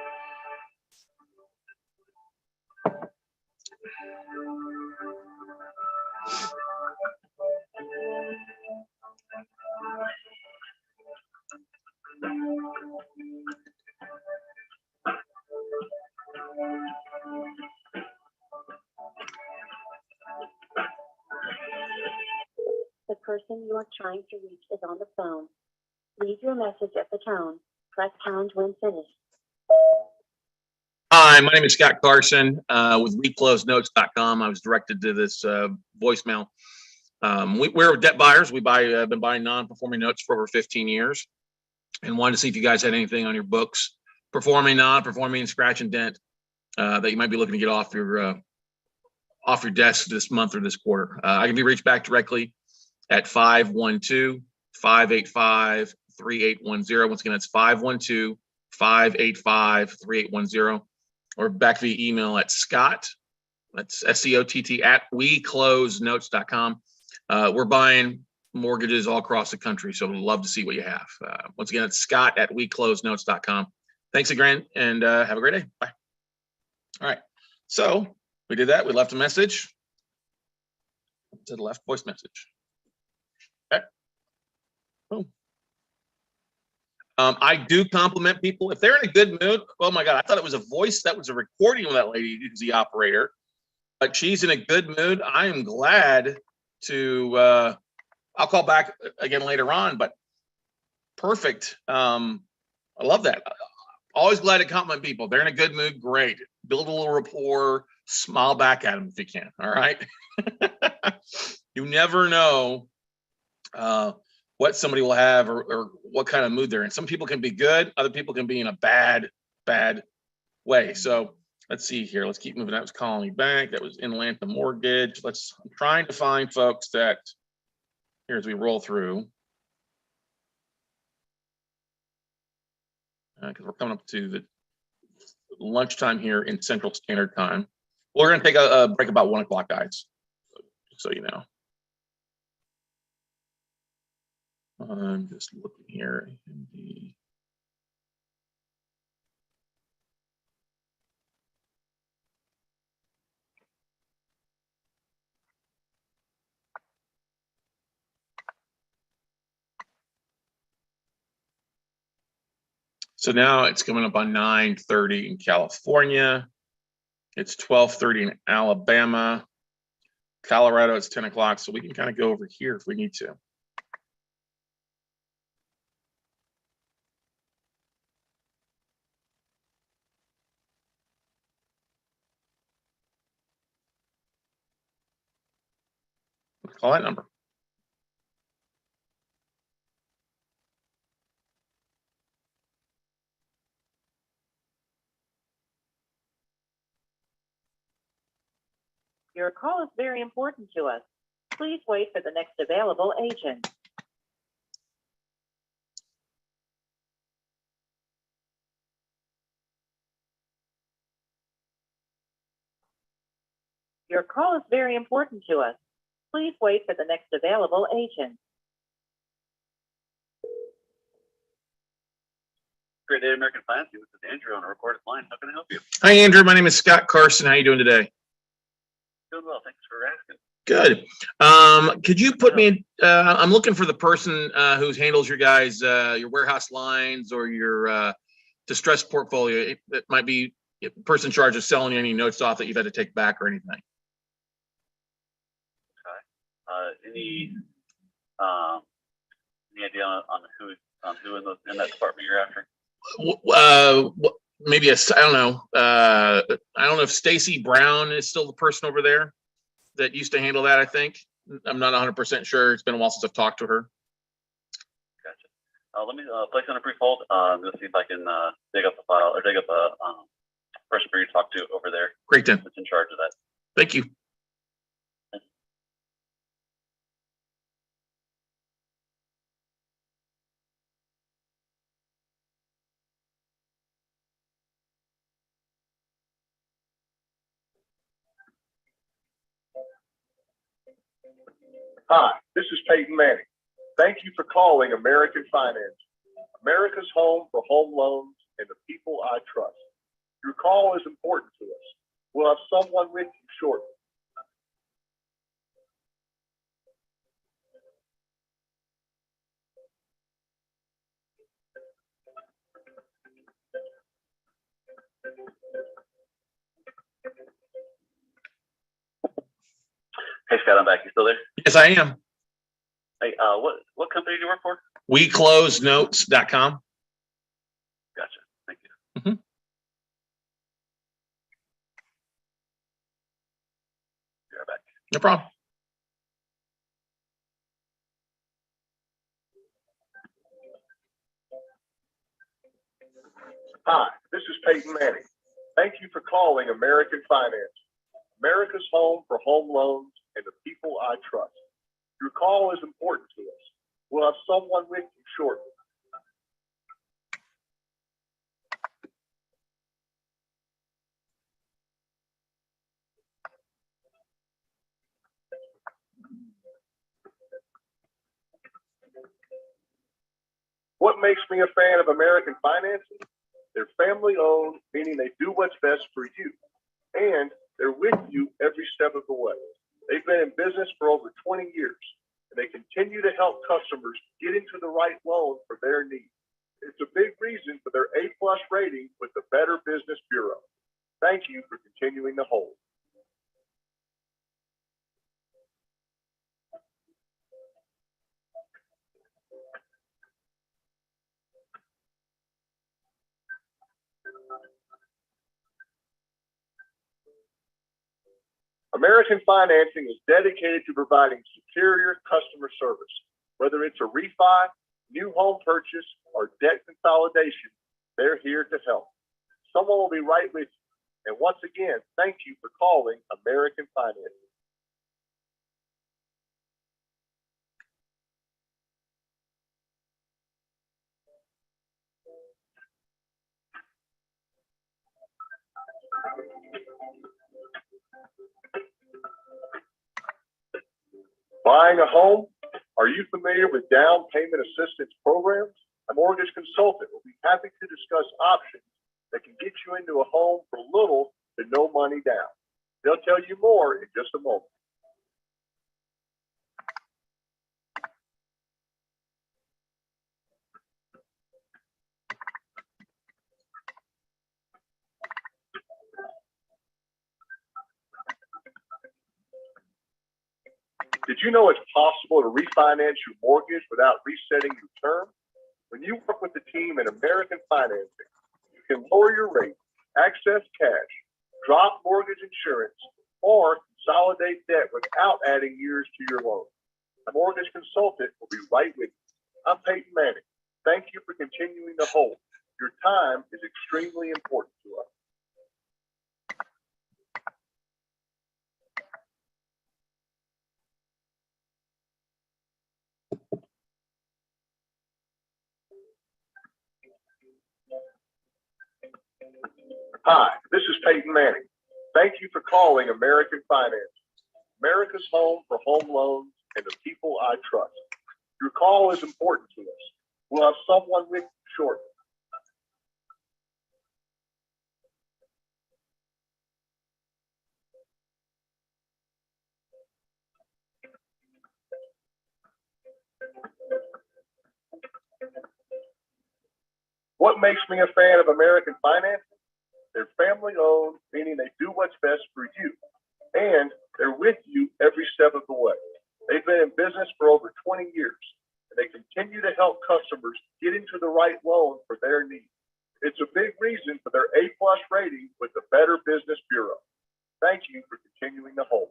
The person you are trying to reach is on the phone. Leave your message at the tone. Press pound when finished. Hi, my name is Scott Carson with WeCloseNotes.com. I was directed to this voicemail. We're debt buyers. We've been buying non-performing notes for over 15 years and wanted to see if you guys had anything on your books, performing, non-performing, scratch and dent, that you might be looking to get off your desk this month or this quarter. I can be reached back directly at 512-585-3810. Once again, that's 512-585-3810, or back via email at Scott, that's SCOTT at WeCloseNotes.com. We're buying mortgages all across the country, so we'd love to see what you have. Once again, it's Scott at WeCloseNotes.com. Thanks again, and have a great day. Bye. All right, so We did that. We left a message. To the left voice message. Okay. Boom. I do compliment people if they're in a good mood. Oh my God, I thought it was a voice. That was a recording of that lady who's the operator. But she's in a good mood. I am glad to. I'll call back again later on. But perfect. I love that. Always glad to compliment people. They're in a good mood. Great. Build a little rapport. Smile back at them if you can. All right. You never know what somebody will have or what kind of mood they're in. Some people can be good. Other people can be in a bad way. So let's see here. Let's keep moving. That was Colony Bank. That was Inlanta Mortgage. I'm trying to find folks that here as we roll through. Because we're coming up to the lunchtime here in Central Standard Time. We're going to take a break about 1 o'clock, guys. So you know. I'm just looking here in the. So now it's coming up on 9:30 in California. It's 12:30 in Alabama. Colorado, it's 10 o'clock. So we can kind of go over here if we need to. Call that number. Your call is very important to us. Please wait for the next available agent. Your call is very important to us. Please wait for the next available agent. Great Day American Finance. This is Andrew on a recorded line. How can I help you? Hi, Andrew. My name is Scott Carson. How are you doing today? Doing well. Thanks for asking. Good. Could you put me in, I'm looking for the person who handles your guys, your warehouse lines or your distressed portfolio. It might be a person in charge of selling any notes off that you've had to take back or anything. Any idea on who in that department you're after? Maybe I don't know. I don't know if Stacy Brown is still the person over there that used to handle that. I think I'm not 100% sure. It's been a while since I've talked to her. Gotcha. Let me place on a brief hold. Let's see if I can dig up the file or dig up a person for you to talk to over there. Great, then. That's in charge of that. Thank you. Hi, this is Peyton Manning. Thank you for calling American Finance, America's home for home loans and the people I trust. Your call is important to us. We'll have someone with you shortly. Hey Scott, I'm back. You still there? Yes, I am. Hey, what company do you work for? WeCloseNotes.com. Gotcha. Thank you. Mm-hmm. You're back. No problem. Hi, this is Peyton Manning. Thank you for calling American Finance, America's home for home loans and the people I trust. Your call is important to us. We'll have someone with you shortly. What makes me a fan of American Financing? They're family owned, meaning they do what's best for you. And They're with you every step of the way. They've been in business for over 20 years, and they continue to help customers get into the right loan for their needs. It's a big reason for their A+ rating with the Better Business Bureau. Thank you for continuing to hold. American Financing is dedicated to providing superior customer service. Whether it's a refi, new home purchase, or debt consolidation, they're here to help. Someone will be right with you. And once again, thank you for calling American Financing. Buying a home? Are you familiar with down payment assistance programs? A mortgage consultant will be happy to discuss options that can get you into a home for little to no money down. They'll tell you more in just a moment. Did you know it's possible to refinance your mortgage without resetting your term? When you work with the team at American Financing, you can lower your rate, access cash, drop mortgage insurance, or consolidate debt without adding years to your loan. A mortgage consultant will be right with you. I'm Peyton Manning. Thank you for continuing to hold. Your time is extremely important to us. Hi, this is Peyton Manning. Thank you for calling American Finance, America's home for home loans and the people I trust. Your call is important to us. We'll have someone with you shortly. What makes me a fan of American Financing? They're family owned, meaning they do what's best for you. And they're with you every step of the way. They've been in business for over 20 years, and they continue to help customers get into the right loan for their needs. It's a big reason for their A+ rating with the Better Business Bureau. Thank you for continuing to hold.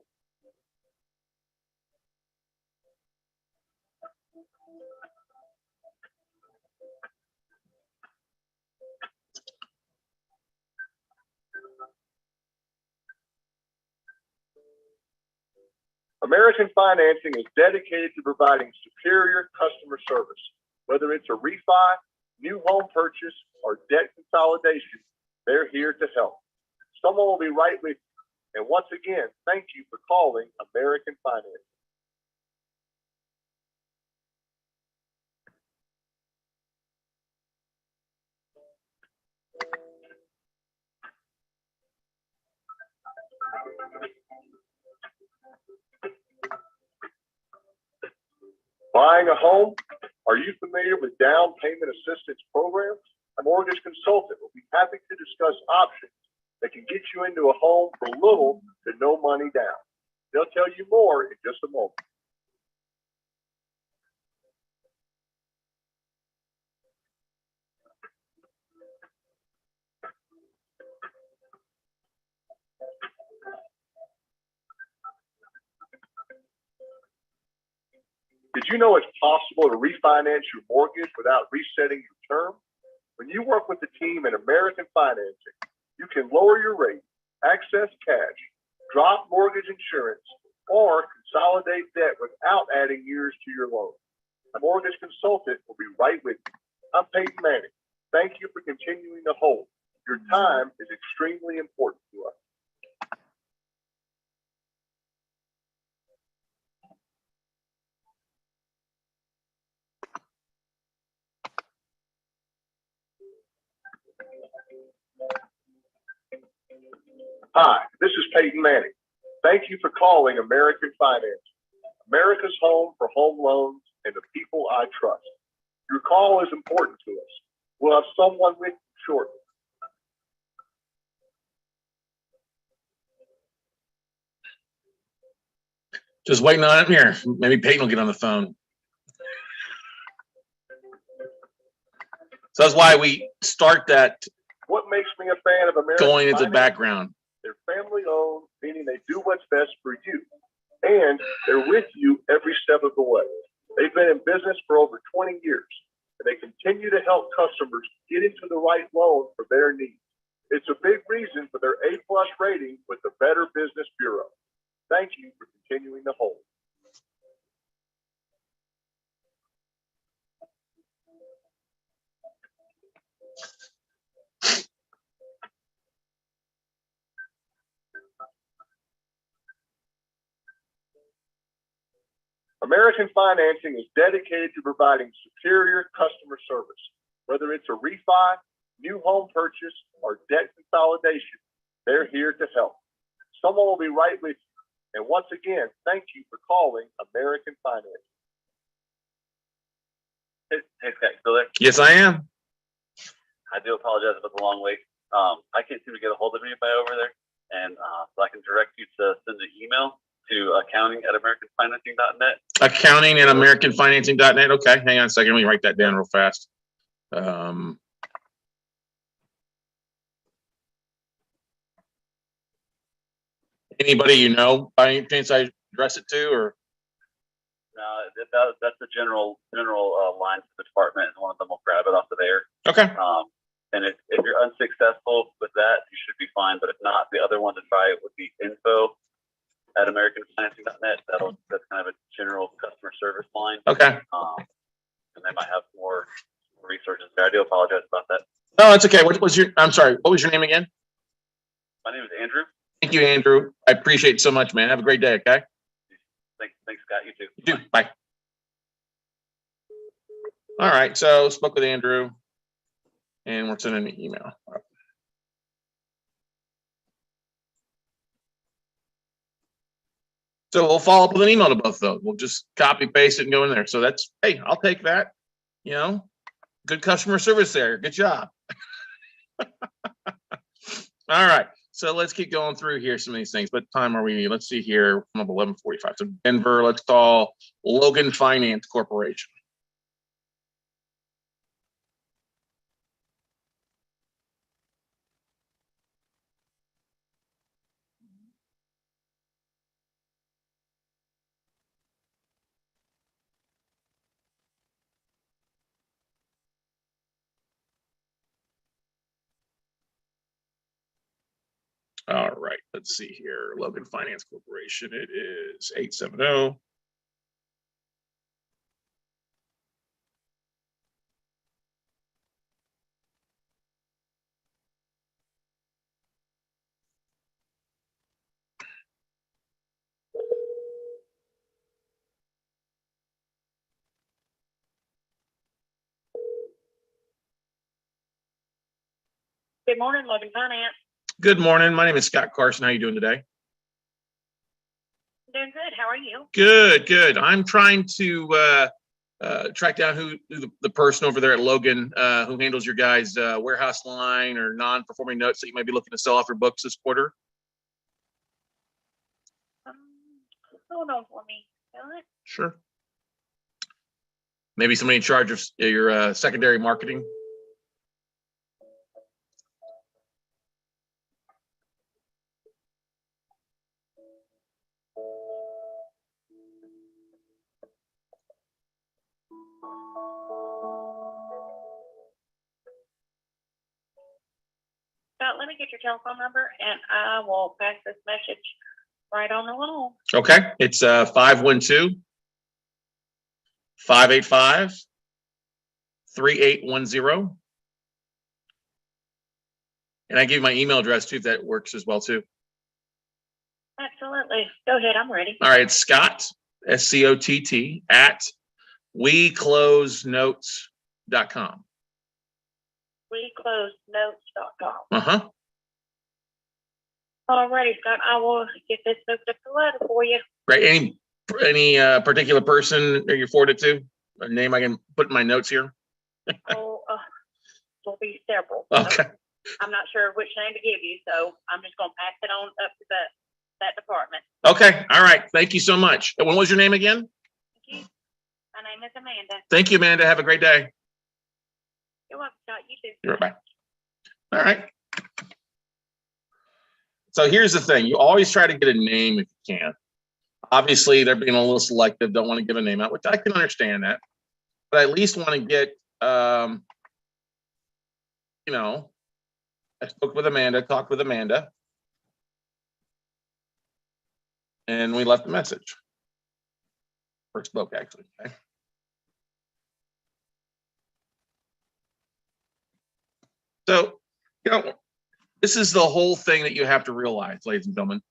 American Financing is dedicated to providing superior customer service. Whether it's a refi, new home purchase, or debt consolidation, they're here to help. Someone will be right with you. And once again, thank you for calling American Financing. Buying a home? Are you familiar with down payment assistance programs? A mortgage consultant will be happy to discuss options that can get you into a home for little to no money down. They'll tell you more in just a moment. Did you know it's possible to refinance your mortgage without resetting your term? When you work with the team at American Financing, you can lower your rate, access cash, drop mortgage insurance, or consolidate debt without adding years to your loan. A mortgage consultant will be right with you. I'm Peyton Manning. Thank you for continuing to hold. Your time is extremely important to us. Hi, this is Peyton Manning. Thank you for calling American Finance, America's home for home loans and the people I trust. Your call is important to us. We'll have someone with you shortly. Just waiting on him here. Maybe Peyton will get on the phone. So that's why we start that What makes me a fan of American going into the Finance? background. They're family owned, meaning they do what's best for you. And they're with you every step of the way. They've been in business for over 20 years, and they continue to help customers get into the right loan for their needs. It's a big reason for their A+ rating with the Better Business Bureau. Thank you for continuing to hold. American Financing is dedicated to providing superior customer service. Whether it's a refi, new home purchase, or debt consolidation, they're here to help. Someone will be right with you. And once again, thank you for calling American Financing. Hey, Scott, you still there? Yes, I am. I do apologize about the long wait. I can't seem to get a hold of anybody over there, and so I can direct you to send an email to accounting@americanfinancing.net. Accounting and AmericanFinancing.net. Okay, hang on a second. Let me write that down real fast. Anybody you know by any chance I address it to, or? No, that's the general line to the department, and one of them will grab it off of there. Okay. And if you're unsuccessful with that, you should be fine. But if not, the other one to try would be info@americanfinancing.net. That's kind of a general customer service line. Okay. And they might have more resources there. I do apologize about that. No, that's okay. I'm sorry. What was your name again? My name is Andrew. Thank you, Andrew. I appreciate it so much, man. Have a great day. Okay. Thanks, Scott. You too. You too. Bye. All right. So spoke with Andrew, and we're sending an email. So we'll follow up with an email to both of those. We'll just copy, paste it, and go in there. So that's, hey, I'll take that. You know, good customer service there. Good job. All right. So let's keep going through here some of these things. What time are we? Let's see here. 11:45. So Denver, let's call Logan Finance Corporation. All right, let's see here. Logan Finance Corporation. It is 870. Good morning, Logan Finance. Good morning. My name is Scott Carson. How are you doing today? Doing good. How are you? Good, good. I'm trying to track down who the person over there at Logan who handles your guys' warehouse line or non-performing notes that you might be looking to sell off your books this quarter. Hold on for me. What? Sure. Maybe somebody in charge of your secondary marketing. Let me get your telephone number and I will pass this message right on along. Okay. It's 512-585-3810. And I give you my email address too, if that works as well too. Absolutely. Go ahead. I'm ready. All right. It's Scott, SCOTT, at WeCloseNotes.com. WeCloseNotes.com. Uh-huh. Alrighty, Scott, I will get this hooked up the ladder for you. Right. Any particular person that you forwarded to? A name I can put in my notes here? Oh, will be several. Okay. I'm not sure which name to give you, so I'm just gonna pass it on up to that department. Okay. All right. Thank you so much. And what was your name again? Thank you. My name is Amanda. Thank you, Amanda. Have a great day. You're welcome, Scott. You too. You're right back. All right. So here's the thing. You always try to get a name if you can. Obviously, they're being a little selective, don't want to give a name out, which I can understand that. But I at least want to get, you know, I spoke with Amanda, talked with Amanda, and we left a message. Or spoke, actually. Okay. So, you know, this is the whole thing that you have to realize, ladies and gentlemen.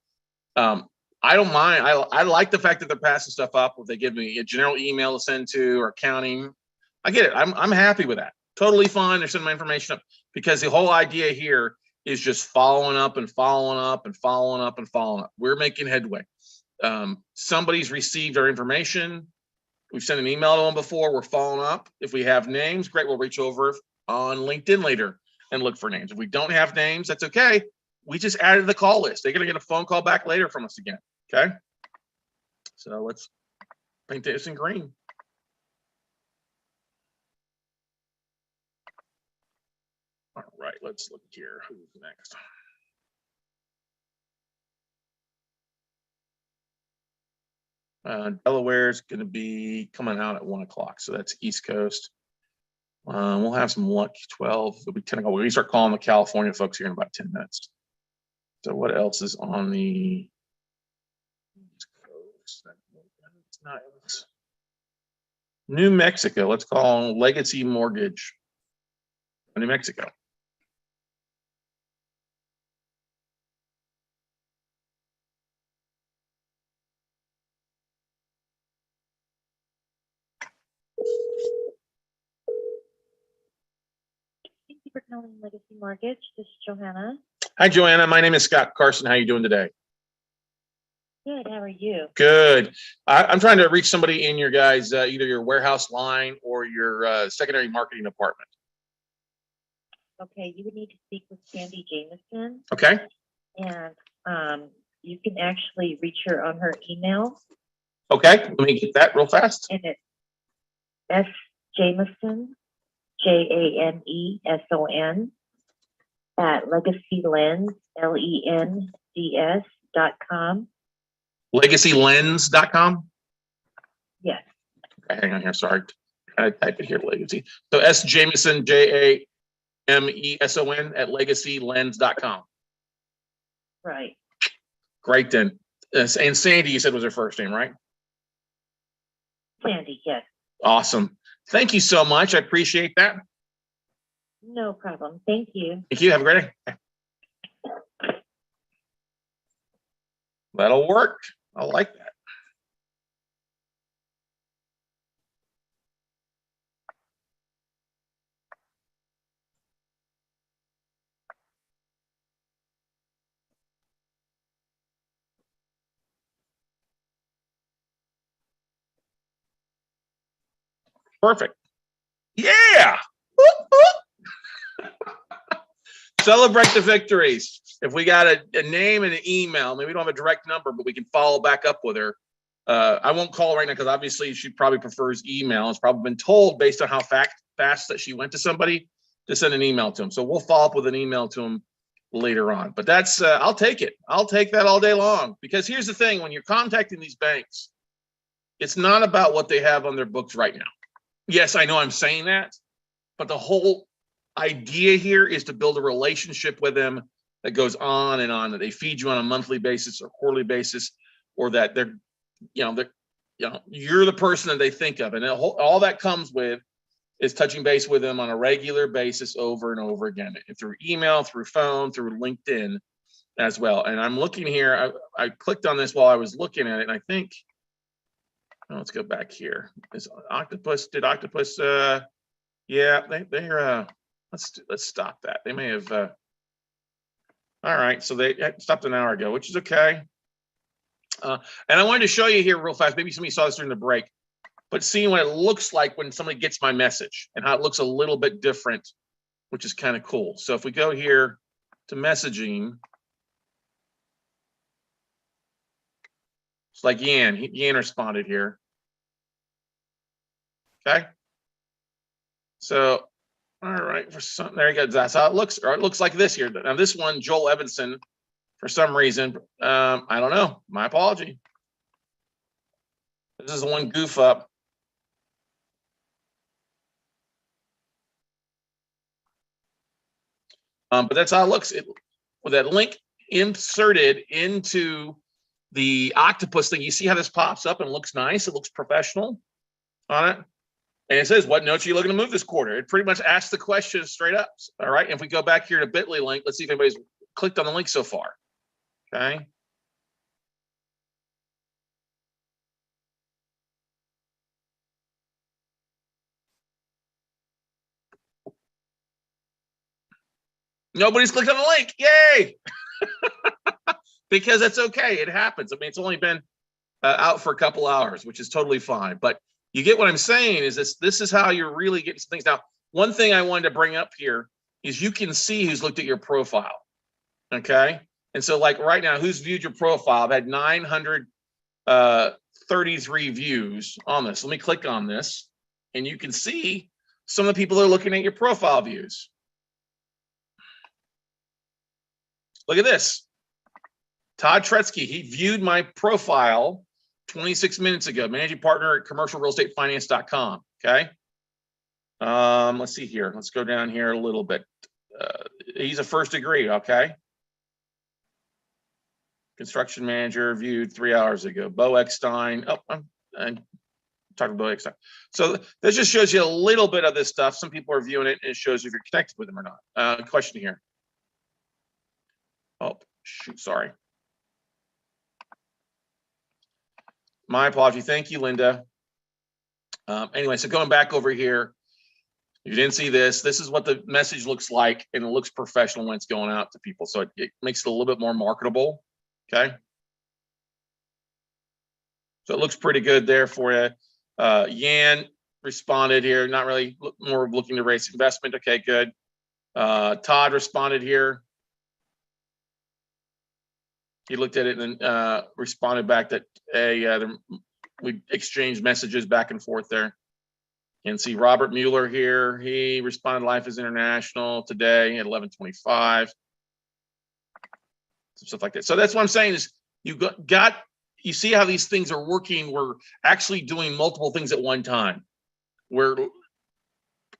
I don't mind. I like the fact that they're passing stuff up. If they give me a general email to send to or accounting, I get it. I'm happy with that. Totally fine. They're sending my information up because the whole idea here is just following up and following up and following up and following up. We're making headway. Somebody's received our information. We've sent an email to them before. We're following up. If we have names, great. We'll reach over on LinkedIn later and look for names. If we don't have names, that's okay. We just added the call list. They're going to get a phone call back later from us again. Okay. So let's paint this in green. All right, let's look here. Who's next? Delaware's going to be coming out at 1 o'clock. So that's East Coast. We'll have some luck. 12. It'll be 10 o'clock. We'll start calling the California folks here in about 10 minutes. So what else is on the East Coast? It's not. New Mexico. Let's call them Legacy Mortgage. New Mexico. Thank you for calling Legacy Mortgage. This is Johanna. Hi, Joanna. My name is Scott Carson. How are you doing today? Good. How are you? Good. I'm trying to reach somebody in your guys, either your warehouse line or your secondary marketing department. Okay, you would need to speak with Sandy Jameson, Okay. and you can actually reach her on her email, Okay. Let me get that real fast. and it's S Jameson, JAMESON at LegacyLens, LENDS.com. LegacyLens.com. Yes. Okay, hang on here. Sorry. I type it here. Legacy. So S Jameson, JAMESON at LegacyLens.com. Right. Great then. And Sandy, you said was her first name, right? Sandy, yes. Awesome. Thank you so much. I appreciate that. No problem. Thank you. Thank you. Have a great day. That'll work. I like that. Perfect. Yeah. Whoop, whoop. Celebrate the victories. If we got a name and an email, maybe we don't have a direct number, but we can follow back up with her. I won't call right now because obviously she probably prefers email. It's probably been told based on how fast that she went to somebody to send an email to them. So we'll follow up with an email to them later on. But that's I'll take it. I'll take that all day long, because here's the thing: when you're contacting these banks, it's not about what they have on their books right now. Yes, I know I'm saying that, but the whole idea here is to build a relationship with them that goes on and on, that they feed you on a monthly basis or quarterly basis, or that they're you're the person that they think of. And all that comes with is touching base with them on a regular basis over and over again, through email, through phone, through LinkedIn as well. And I'm looking here, I clicked on this while I was looking at it, and I think, let's go back here. Is Octopus, did Octopus, yeah, they're let's stop that. They may have, All right, so they stopped an hour ago, which is okay. And I wanted to show you here real fast. Maybe somebody saw this during the break, but seeing what it looks like when somebody gets my message and how it looks a little bit different, which is kind of cool. So if we go here to messaging, it's like Yan responded here. Okay. So, all right, for some, there you go. That's how it looks. Or it looks like this here. Now this one, Joel Evanson, for some reason, I don't know. My apology. This is the one goof up. But that's how it looks. With that link inserted into the octopus thing, you see how this pops up and looks nice. It looks professional on it. And it says, what notes are you looking to move this quarter? It pretty much asks the question straight up. All right. And if we go back here to bit.ly link, let's see if anybody's clicked on the link so far. Okay. Nobody's clicked on the link. Yay. Because it's okay. It happens. I mean, it's only been out for a couple hours, which is totally fine. But you get what I'm saying is this is how you're really getting some things. Now, one thing I wanted to bring up here is you can see who's looked at your profile. Okay. And so like right now, who's viewed your profile? I've had 933 views on this. Let me click on this and you can see some of the people that are looking at your profile views. Look at this. Todd Tretzky, he viewed my profile 26 minutes ago, managing partner at commercialrealestatefinance.com. Okay. Let's see here. Let's go down here a little bit. He's a first degree. Okay. Construction manager viewed 3 hours ago. Bo Eckstein. Oh, I'm talking about Bo Eckstein. So this just shows you a little bit of this stuff. Some people are viewing it and it shows if you're connected with them or not. Question here. Oh, shoot. Sorry. My apology. Thank you, Linda. Anyway, so going back over here, you didn't see this. This is what the message looks like, and it looks professional when it's going out to people. So it makes it a little bit more marketable. Okay. So it looks pretty good there for you. Yan responded here, not really, more looking to raise investment. Okay, good. Todd responded here. He looked at it and then responded back that we exchanged messages back and forth there. And see Robert Mueller here. He responded, life is international today at 11:25. Some stuff like that. So that's what I'm saying is you see how these things are working. We're actually doing multiple things at one time. We're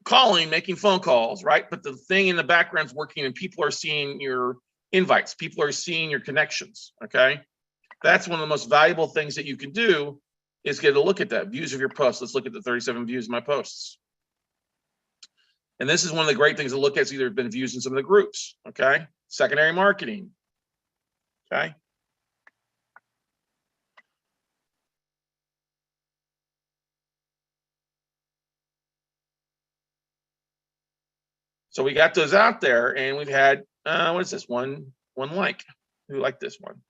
calling, making phone calls, right? But the thing in the background is working and people are seeing your invites. People are seeing your connections, okay? That's one of the most valuable things that you can do is get a look at that. Views of your posts. Let's look at the 37 views of my posts. And this is one of the great things to look at. It's either been views in some of the groups, okay? Secondary marketing, okay? So we got those out there and we've had, what is this? One like. Who liked this one?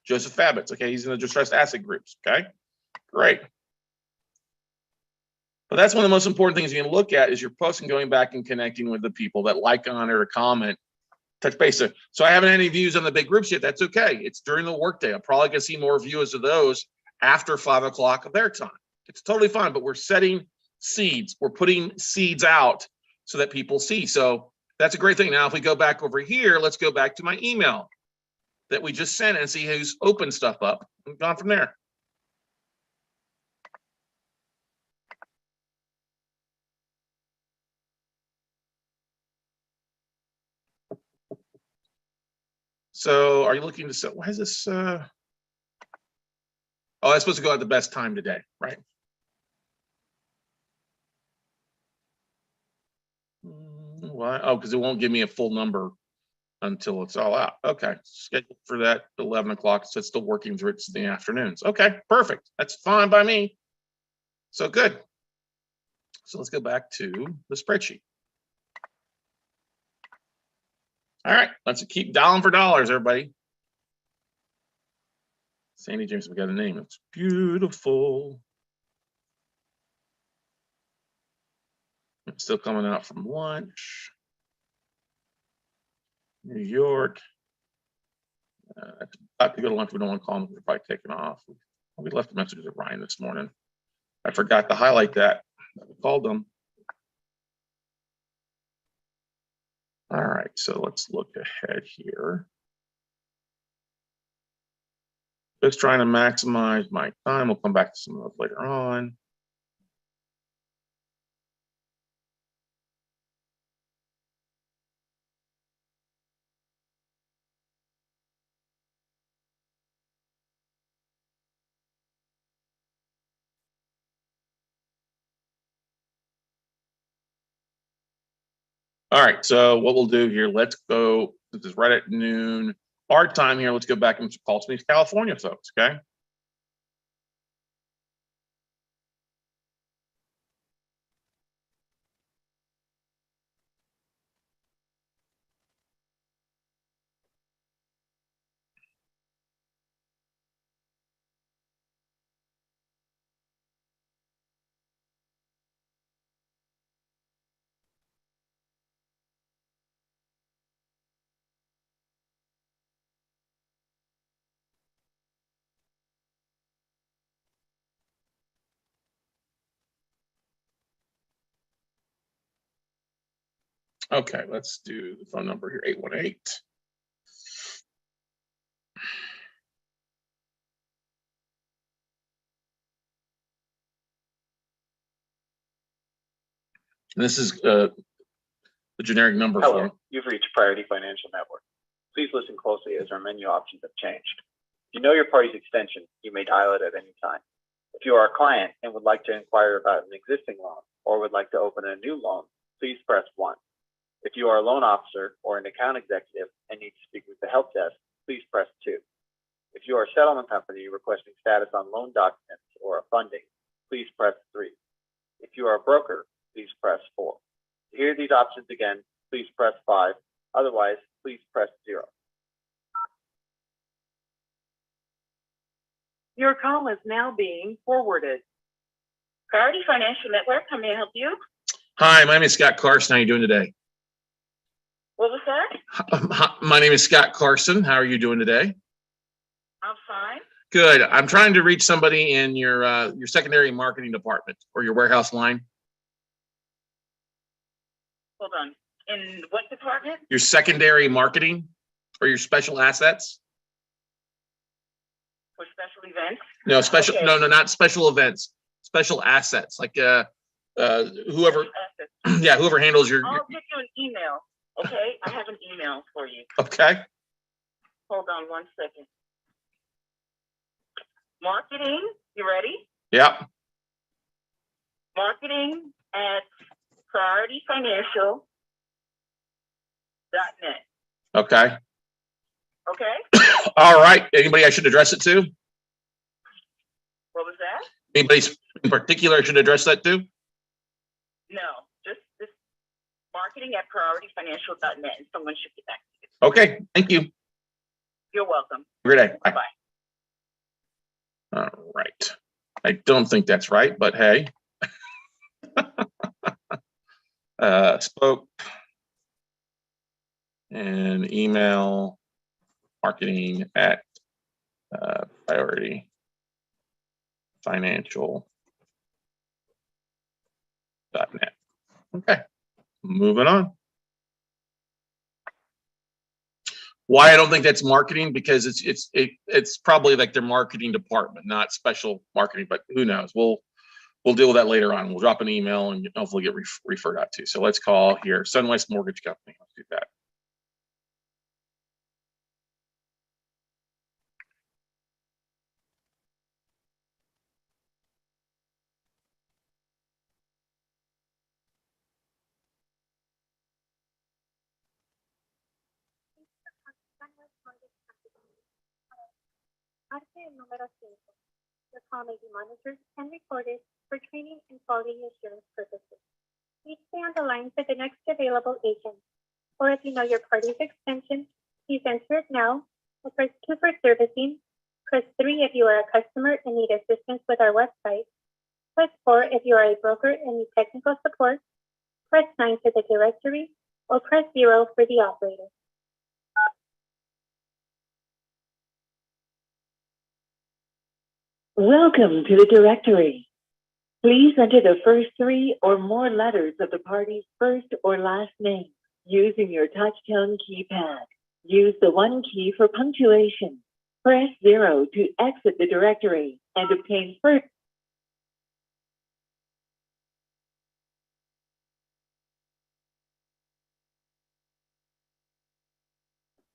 Joseph Fabitz. Okay, he's in the distressed asset groups. Okay, great. But that's one of the most important things you can look at is your post and going back and connecting with the people that like on it or comment, touch base. So I haven't had any views on the big groups yet. That's okay. It's during the workday. I'm probably gonna see more views of those after 5 o'clock of their time. It's totally fine, but we're setting seeds. We're putting seeds out so that people see. So that's a great thing. Now, if we go back over here, let's go back to my email that we just sent and see who's opened stuff up and gone from there. So are you looking to sell? Why is this? Oh, that's supposed to go at the best time today, right? Why? Oh, because it won't give me a full number until it's all out. Okay, scheduled for that 11 o'clock. So it's still working through it in the afternoons. Okay, perfect. That's fine by me. So good. So let's go back to the spreadsheet. All right, let's keep dialing for dollars, everybody. Sandy James, we got a name. It's beautiful. I'm still coming out from lunch. New York. About to go to lunch. We don't want to call them. They're probably taking off. We left a message to Ryan this morning. I forgot to highlight that. We called them. All right, so let's look ahead here. Just trying to maximize my time. We'll come back to some of those later on. All right, so what we'll do here, let's go, this is right at noon, our time here, let's go back and call some of these California folks, okay? Okay, let's do the phone number here, 818. And this is the generic number for Hello, them. you've reached Priority Financial Network. Please listen closely as our menu options have changed. If you know your party's extension, you may dial it at any time. If you are a client and would like to inquire about an existing loan or would like to open a new loan, please press 1. If you are a loan officer or an account executive and need to speak with the help desk, please press 2. If you are a settlement company requesting status on loan documents or a funding, please press 3. If you are a broker, please press 4. To hear these options again, please press 5. Otherwise, please press 0. Your call is now being forwarded. Priority Financial Network, how may I help you? Hi, my name is Scott Carson. How are you doing today? What was that? Hi, my name is Scott Carson. How are you doing today? I'm fine. Good. I'm trying to reach somebody in your secondary marketing department or your warehouse line. Hold on. In what department? Your secondary marketing or your special assets? For special events? No, special. Okay. No, not special events. Special assets, like whoever. Assets. Yeah, whoever handles your. I'll get you an email. Okay, I have an email for you. Okay. Hold on 1 second. Marketing, you ready? Yeah. Marketing at priorityfinancial.net. Okay. Okay? All right. Anybody I should address it to? What was that? Anybody in particular I should address that to? No, just marketing at priorityfinancial.net, and someone should get back to you. Okay. Thank you. You're welcome. Great day. Bye. Bye. All right. I don't think that's right, but hey. Spoke and email marketing at priority financial.net. Okay, moving on. Why I don't think that's marketing, because it's probably like their marketing department, not special marketing, but who knows? We'll deal with that later on. We'll drop an email and hopefully get referred out to. So let's call here Sunwest Mortgage Company. Let's do that. Your call may be monitored and recorded for training and quality assurance purposes. Please stay on the line for the next available agent. or if you know your party's extension, please enter it now, or press 2 for servicing, press 3 if you are a customer and need assistance with our website, press 4 if you are a broker and need technical support, press 9 for the directory, or press 0 for the operator. Welcome to the directory. Please enter the first 3 or more letters of the party's first or last name using your touchtone keypad. Use the 1 key for punctuation. Press 0 to exit the directory and obtain first.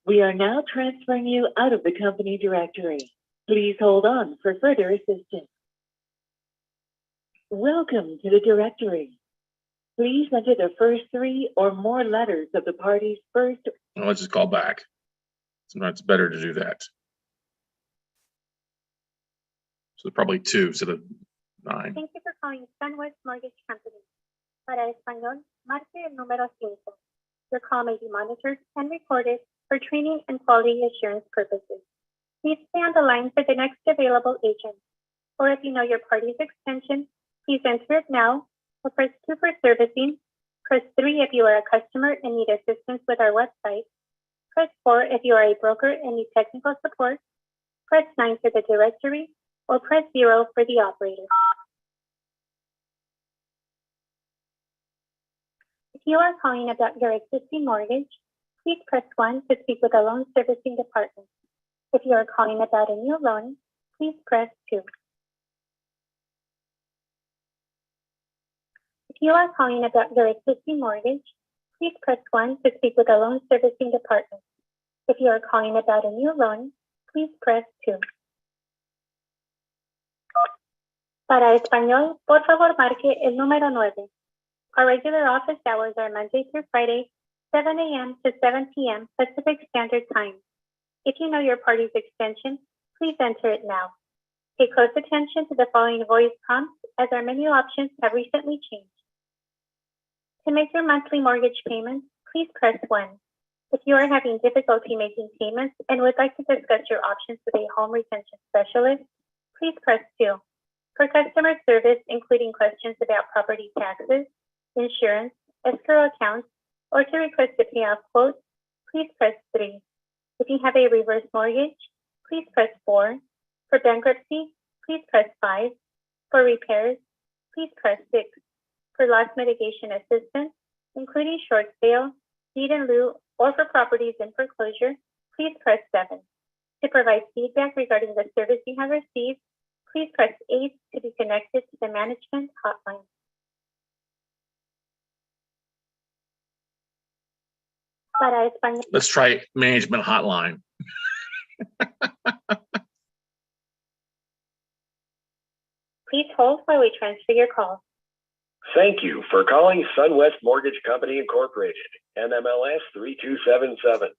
We are now transferring you out of the company directory. Please hold on for further assistance. Welcome to the directory. Please enter the first 3 or more letters of the party's first. Well, let's just call back. Sometimes it's better to do that. So probably 2 instead of 9. Thank you for calling SunWest Mortgage Company. Para español, marque el número 5. Your call may be monitored and recorded for training and quality assurance purposes. Please stay on the line for the next available agent. Or if you know your party's extension, please enter it now, or press 2 for servicing, press 3 if you are a customer and need assistance with our website, press 4 if you are a broker and need technical support, press 9 for the directory, or press 0 for the operator. If you are calling about your existing mortgage, please press 1 to speak with the loan servicing department. If you are calling about a new loan, please press 2. If you are calling about your existing mortgage, please press 1 to speak with the loan servicing department. If you are calling about a new loan, please press 2. Para español, por favor marque el número 9. Our regular office hours are Monday through Friday, 7 a.m. to 7 p.m. Pacific Standard Time. If you know your party's extension, please enter it now. Pay close attention to the following voice prompts as our menu options have recently changed. To make your monthly mortgage payments, please press 1. If you are having difficulty making payments and would like to discuss your options with a home retention specialist, please press 2. For customer service, including questions about property taxes, insurance, escrow accounts, or to request a payoff quote, please press 3. If you have a reverse mortgage, please press 4. For bankruptcy, please press 5. For repairs, please press 6. For loss mitigation assistance, including short sale, deed in lieu, or for properties in foreclosure, please press 7. To provide feedback regarding the service you have received, please press 8 to be connected to the management hotline. Para español. Let's try management hotline. Please hold while we transfer your call. Thank you for calling SunWest Mortgage Company Incorporated, NMLS 3277.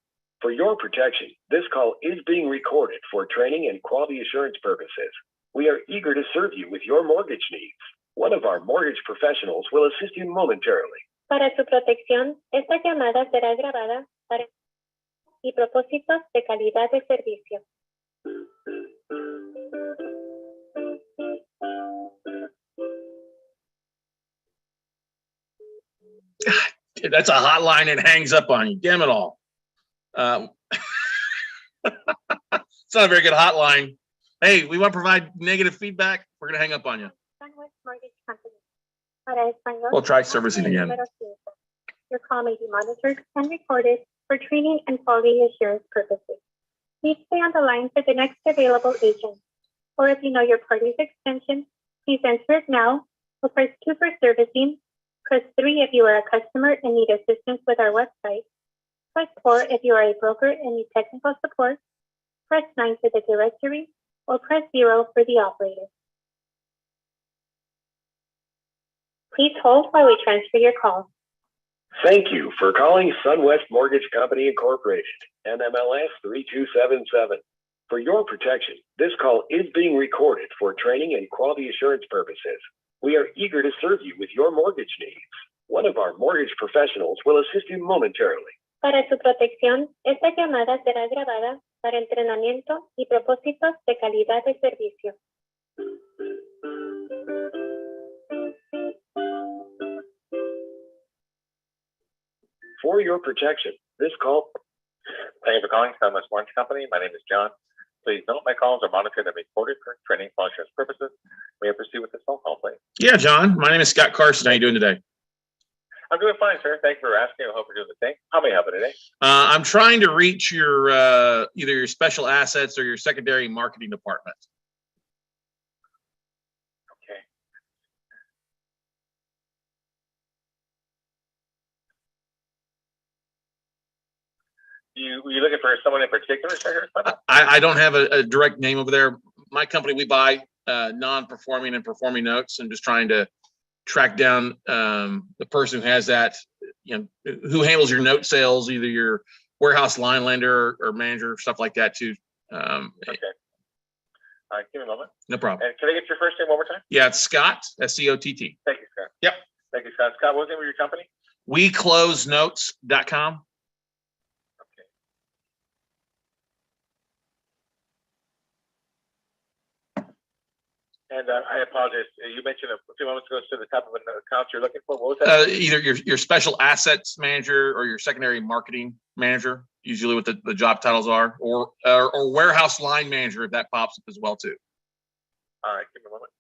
For your protection, this call is being recorded for training and quality assurance purposes. We are eager to serve you with your mortgage needs. One of our mortgage professionals will assist you momentarily. Para su protección, esta llamada será grabada para y propósitos de calidad de servicio. That's a hotline and hangs up on you. Damn it all. It's not a very good hotline. Hey, we want to provide negative feedback. We're going to hang up on you. SunWest Mortgage Company. Para español, We'll try servicing again. número 5. Your call may be monitored and recorded for training and quality assurance purposes. Please stay on the line for the next available agent. Or if you know your party's extension, please enter it now, or press 2 for servicing, press 3 if you are a customer and need assistance with our website, press 4 if you are a broker and need technical support, press 9 for the directory, or press 0 for the operator. Please hold while we transfer your call. Thank you for calling SunWest Mortgage Company Incorporated, NMLS 3277. For your protection, this call is being recorded for training and quality assurance purposes. We are eager to serve you with your mortgage needs. One of our mortgage professionals will assist you momentarily. Para su protección, esta llamada será grabada para entrenamiento y propósitos de calidad de servicio. For your protection, this call. Thank you for calling Sunwest Orange Company. My name is John. Please note my calls are monitored and recorded for training and quality assurance purposes. May I proceed with this phone call, please? Yeah, John. My name is Scott Carson. How you doing today? I'm doing fine, sir. Thank you for asking. I hope you're doing the same. How may I help you today? I'm trying to reach your either your special assets or your secondary marketing department. Okay. You looking for someone in particular, sir? I don't have a direct name over there. My company, we buy non-performing and performing notes, and just trying to track down the person who has that, who handles your note sales, either your warehouse line lender or manager, stuff like that too. Okay. All right, give me a moment. No problem. And can I get your first name one more time? Yeah, it's Scott, SCOTT. Thank you, Scott. Yep. Thank you, Scott. Scott, what was the name of your company? WeCloseNotes.com. Okay. And I apologize. You mentioned a few moments ago to the type of an account you're looking for. What was that? Either your special assets manager or your secondary marketing manager, usually what the job titles are, or warehouse line manager, if that pops up as well too. All right, give me a moment.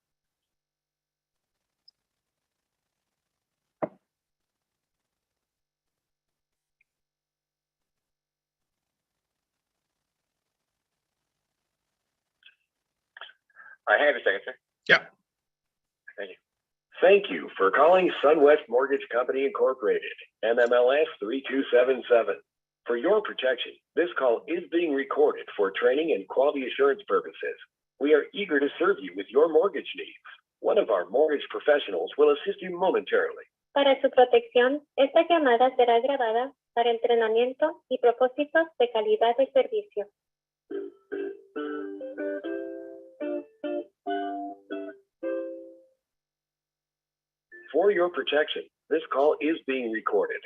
All right, hang on a second, sir. Yeah. Thank you. Thank you for calling Sunwest Mortgage Company Incorporated, NMLS 3277. For your protection, this call is being recorded for training and quality assurance purposes. We are eager to serve you with your mortgage needs. One of our mortgage professionals will assist you momentarily. Para su protección, esta llamada será grabada para entrenamiento y propósitos de calidad de servicio. For your protection, this call is being recorded.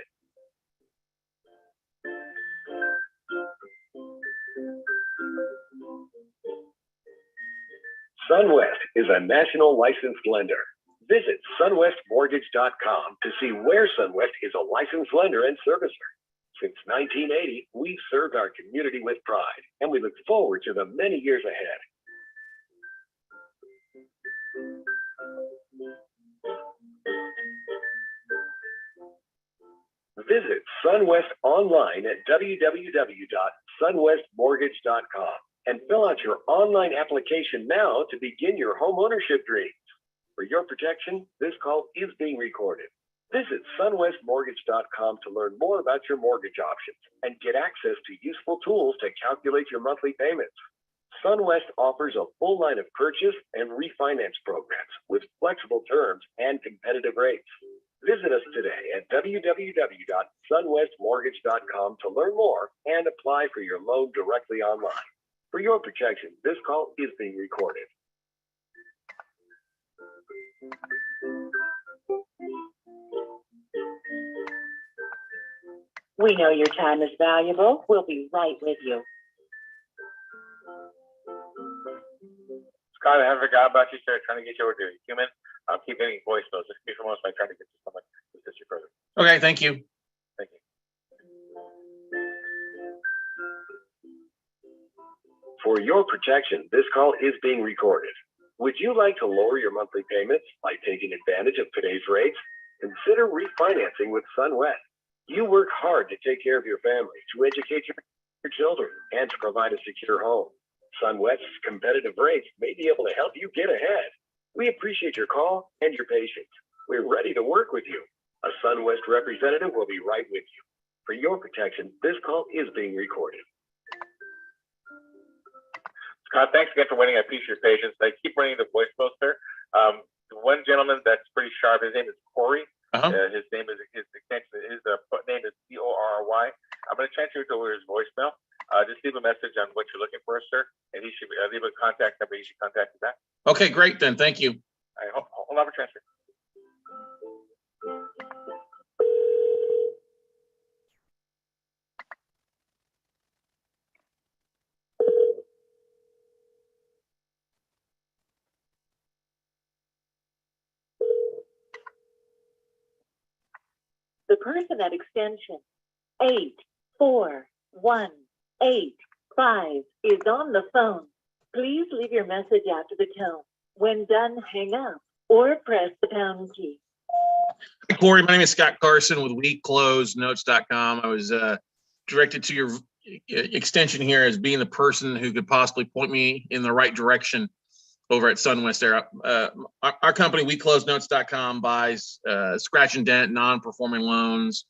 Sunwest is a national licensed lender. Visit sunwestmortgage.com to see where Sunwest is a licensed lender and servicer. Since 1980, we've served our community with pride, and we look forward to the many years ahead. Visit Sunwest online at www.sunwestmortgage.com and fill out your online application now to begin your home ownership dreams. For your protection, this call is being recorded. Visit sunwestmortgage.com to learn more about your mortgage options and get access to useful tools to calculate your monthly payments. Sunwest offers a full line of purchase and refinance programs with flexible terms and competitive rates. Visit us today at www.sunwestmortgage.com to learn more and apply for your loan directly online. For your protection, this call is being recorded. We know your time is valuable. We'll be right with you. Scott, I haven't forgot about you, sir. Trying to get you over to a human. I'll keep getting voicemails. Just be for most by trying to get to someone to assist you further. Okay, thank you. Thank you. For your protection, this call is being recorded. Would you like to lower your monthly payments by taking advantage of today's rates? Consider refinancing with SunWest. You work hard to take care of your family, to educate your children, and to provide a secure home. SunWest's competitive rates may be able to help you get ahead. We appreciate your call and your patience. We're ready to work with you. A SunWest representative will be right with you. For your protection, this call is being recorded. Scott, thanks again for waiting. I appreciate your patience. I keep running the voicemail, sir. One gentleman that's pretty sharp, his name is Corey. His name is his extension. His name is Corry. I'm going to transfer it over his voicemail. Just leave a message on what you're looking for, sir, and he should leave a contact number. You should contact you back. Okay, great then. Thank you. Hold on for transfer. The person at extension 84185 is on the phone. Please leave your message after the tone. When done, hang up or press the pound key. Hey, Corey, my name is Scott Carson with WeCloseNotes.com. I was directed to your extension here as being the person who could possibly point me in the right direction over at SunWest Era. Our company, WeCloseNotes.com, buys scratch and dent, non-performing loans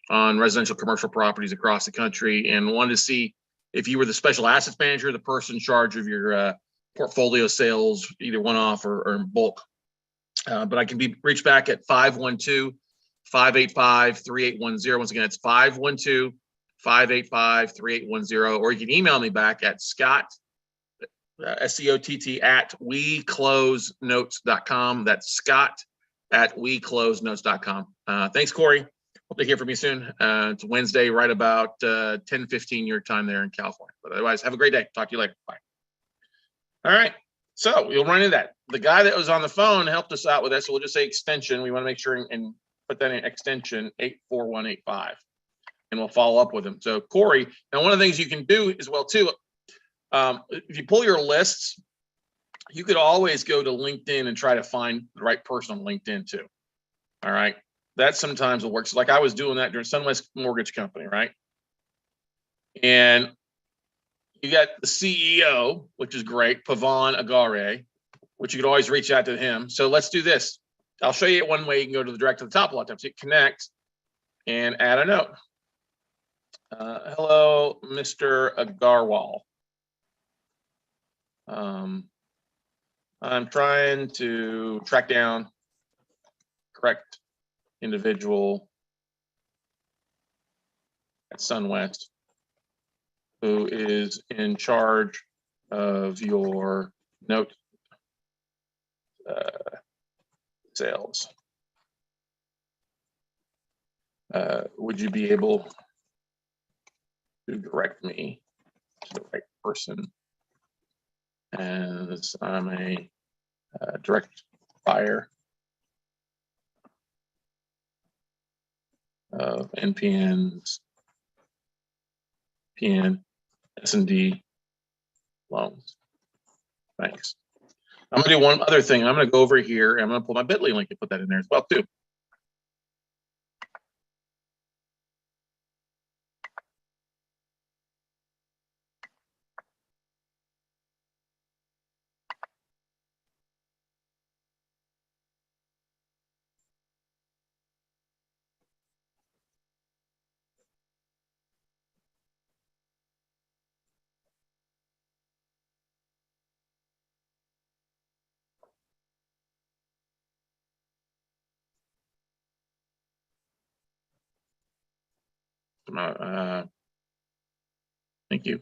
on residential commercial properties across the country, and wanted to see if you were the special assets manager, the person in charge of your portfolio sales, either one-off or in bulk. But I can be reached back at 512-585-3810. Once again, it's 512-585-3810, or you can email me back at Scott, SCOTT at WeCloseNotes.com. That's Scott at WeCloseNotes.com. Thanks, Corey. Hope to hear from you soon. It's Wednesday, right about 10:15 your time there in California. But otherwise, have a great day. Talk to you later. Bye. All right. So you'll run into that. The guy that was on the phone helped us out with that. So we'll just say extension. We want to make sure and put that in extension 84185. And we'll follow up with him. So Corey, now one of the things you can do as well too, if you pull your lists, you could always go to LinkedIn and try to find the right person on LinkedIn too. All right. That sometimes will work. So like I was doing that during SunWest Mortgage Company, right? And you got the CEO, which is great, Pavan Agare, which you could always reach out to him. So let's do this. I'll show you one way you can go to the direct to the top a lot of times. Hit connect and add a note. Hello, Mr. Agarwal. I'm trying to track down correct individual at SunWest who is in charge of your note sales. Would you be able to direct me to the right person, as I'm a direct buyer of NPNs, PN, S&D loans. Thanks. I'm gonna do one other thing. I'm gonna go over here and I'm gonna pull my Bitly link and put that in there as well too. Thank you.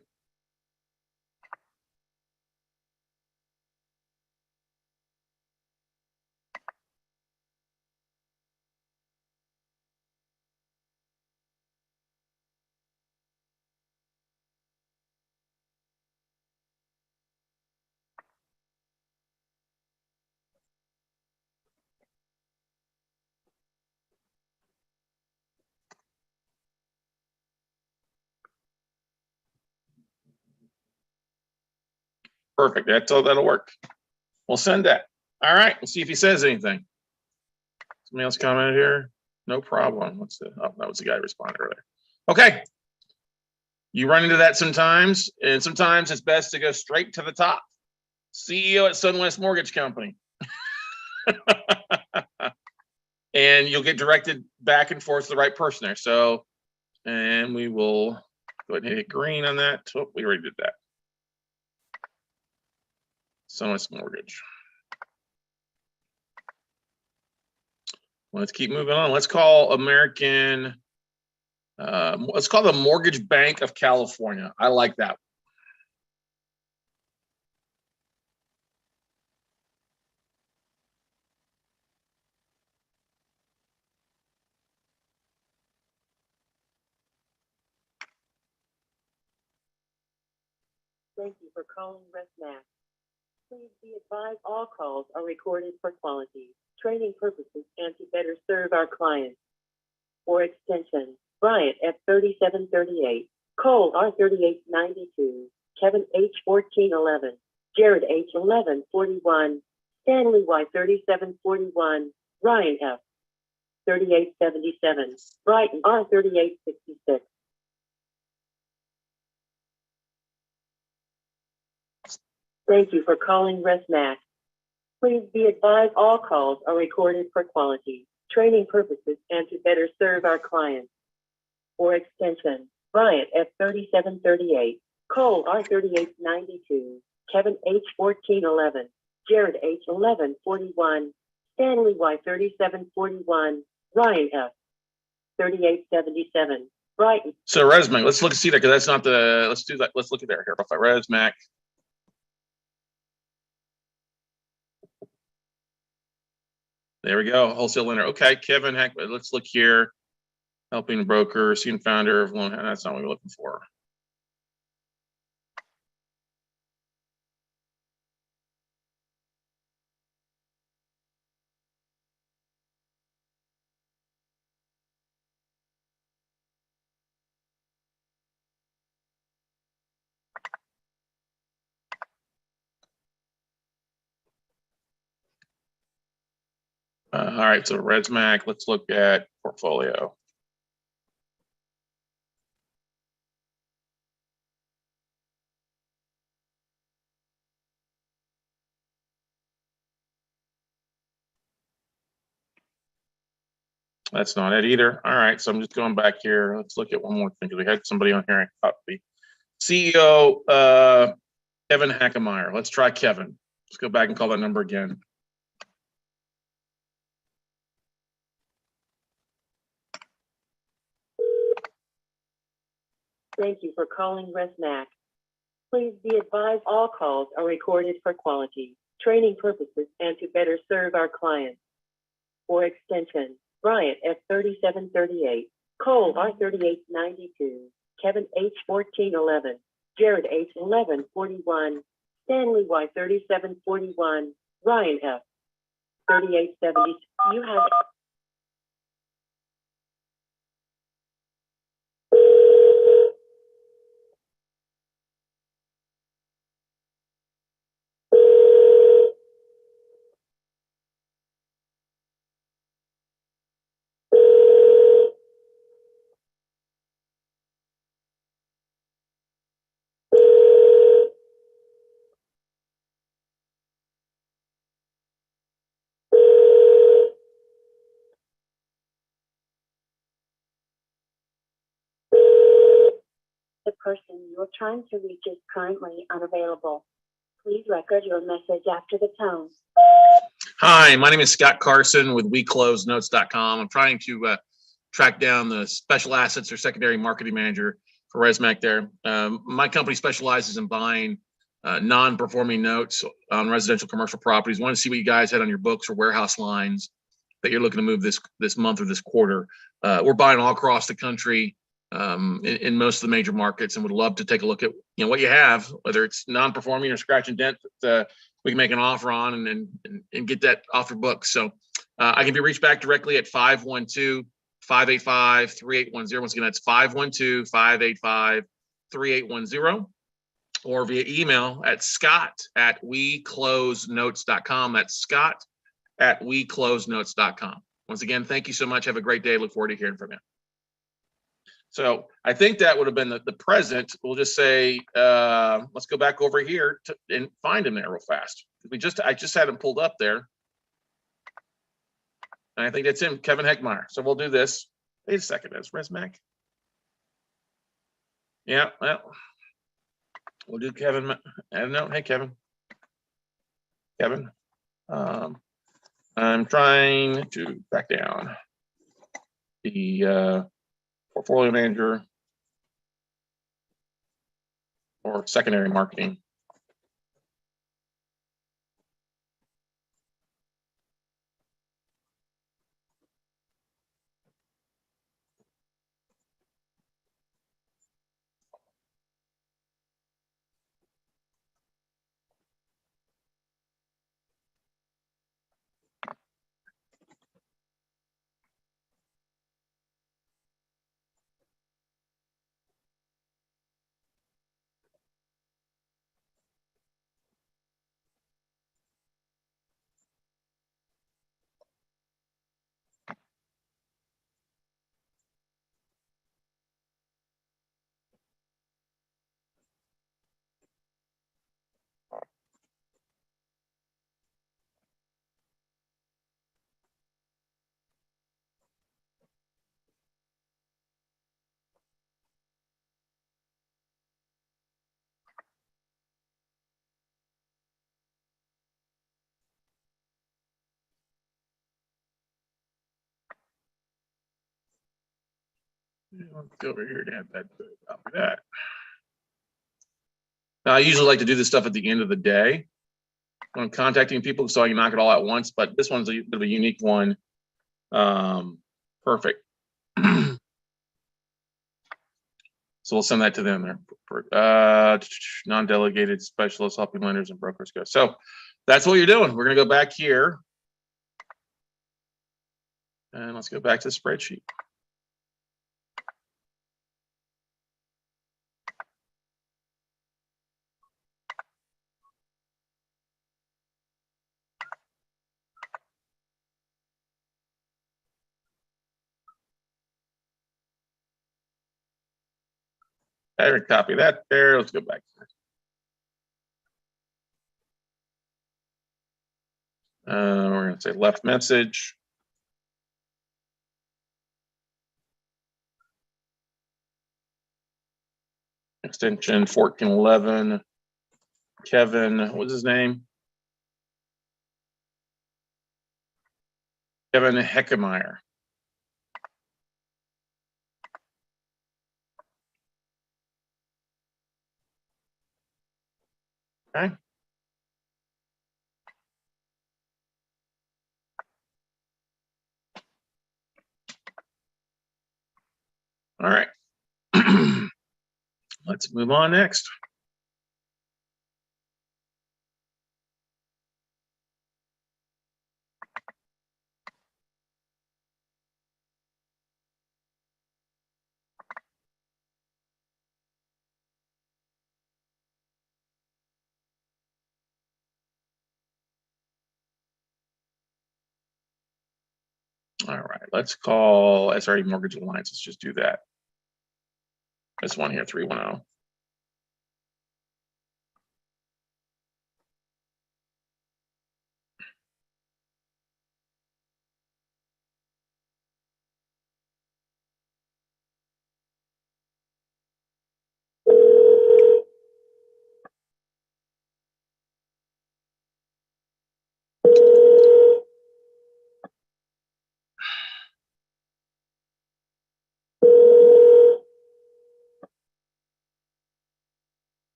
Perfect. That's all. That'll work. We'll send that. All right. We'll see if he says anything. Somebody else commented here. No problem. What's the? Oh, that was the guy who responded earlier. Okay. You run into that sometimes, and sometimes it's best to go straight to the top. CEO at SunWest Mortgage Company. And you'll get directed back and forth to the right person there. So, and we will go ahead and hit green on that. Oh, we already did that. SunWest Mortgage. Let's keep moving on. Let's call American. Let's call the Mortgage Bank of California. I like that. Thank you for calling ResMax. Please be advised all calls are recorded for quality, training purposes, and to better serve our clients. For extension, Bryant F 3738, Cole R 3892, Kevin H 1411, Jared H 1141, Stanley Y 3741, Ryan F 3877, Brighton R 3866. Thank you for calling ResMac. Please be advised all calls are recorded for quality, training purposes, and to better serve our clients. For extension, Bryant F 3738, Cole R 3892, Kevin H 1411, Jared H 1141, Stanley Y 3741, Ryan F 3877, Brighton. So ResMac, let's look and see that, because that's not the, let's do that. Let's look at there here. ResMac. There we go. Wholesale lender. Okay, Kevin Heck. Let's look here. Helping broker, senior founder of loan. That's not what we're looking for. All right, so ResMac, let's look at portfolio. That's not it either. All right, so I'm just going back here. Let's look at one more thing, because we had somebody on here. I thought the CEO, Kevin Hackemeyer. Let's try Kevin. Let's go back and call that number again. Thank you for calling ResMac. Please be advised all calls are recorded for quality, training purposes, and to better serve our clients. For extension, Bryant F 3738, Cole R 3892, Kevin H 1411, Jared H 1141, Stanley Y 3741, Ryan F 3870. You have. The person you are trying to reach is currently unavailable. Please record your message after the tone. Hi, my name is Scott Carson with WeCloseNotes.com. I'm trying to track down the special assets or secondary marketing manager for ResMac there. My company specializes in buying non-performing notes on residential commercial properties. Want to see what you guys had on your books or warehouse lines that you're looking to move this month or this quarter. We're buying all across the country in most of the major markets, and would love to take a look at what you have, whether it's non-performing or scratch and dent that we can make an offer on and get that off your books. So I can be reached back directly at 512-585-3810. Once again, that's 512-585-3810, or via email at scott@weclosenotes.com. That's scott@weclosenotes.com. Once again, thank you so much. Have a great day. Look forward to hearing from you. So I think that would have been the present. We'll just say, let's go back over here and find him there real fast. I just had him pulled up there. And I think that's him, Kevin Heckmeyer. So we'll do this. Wait a second, that's ResMac. Yeah, well, we'll do Kevin. I don't know. Hey, Kevin. Kevin. I'm trying to track down the portfolio manager or secondary marketing. Let's go over here to add that. Copy that. Now, I usually like to do this stuff at the end of the day when I'm contacting people, so I can knock it all at once. But this one's a bit of a unique one. Perfect. So we'll send that to them there. Non-delegated specialists helping lenders and brokers go. So that's what you're doing. We're going to go back here. And let's go back to the spreadsheet. There, copy that there. Let's go back. We're going to say left message. Extension 1411. Kevin, what's his name? Kevin Heckemeyer. Okay. All right. Let's move on next. All right, let's call SRE Mortgage Alliance. Let's just do that. This one here, 310.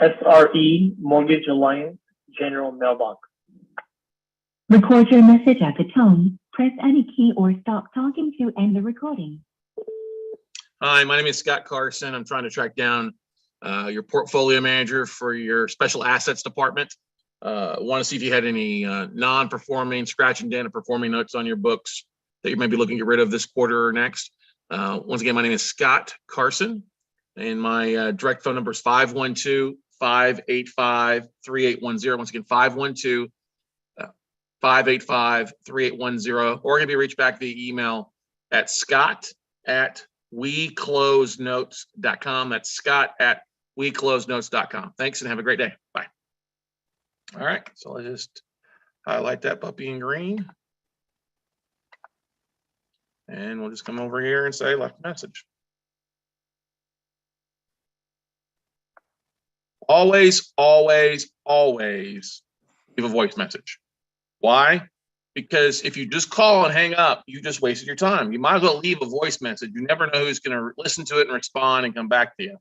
SRE Mortgage Alliance General Mailbox. Record your message at the tone. Press any key or stop talking to end the recording. Hi, my name is Scott Carson. I'm trying to track down your portfolio manager for your special assets department. Want to see if you had any non-performing, scratch and dent or performing notes on your books that you may be looking to get rid of this quarter or next. Once again, my name is Scott Carson, and my direct phone number is 512-585-3810. Once again, 512-585-3810, or can be reached back via email at scott@weclosenotes.com. That's scott@weclosenotes.com. Thanks and have a great day. Bye. All right, so I'll just highlight that puppy in green. And we'll just come over here and say left message. Always, always, always leave a voice message. Why? Because if you just call and hang up, you just wasted your time. You might as well leave a voice message. You never know who's going to listen to it and respond and come back to you.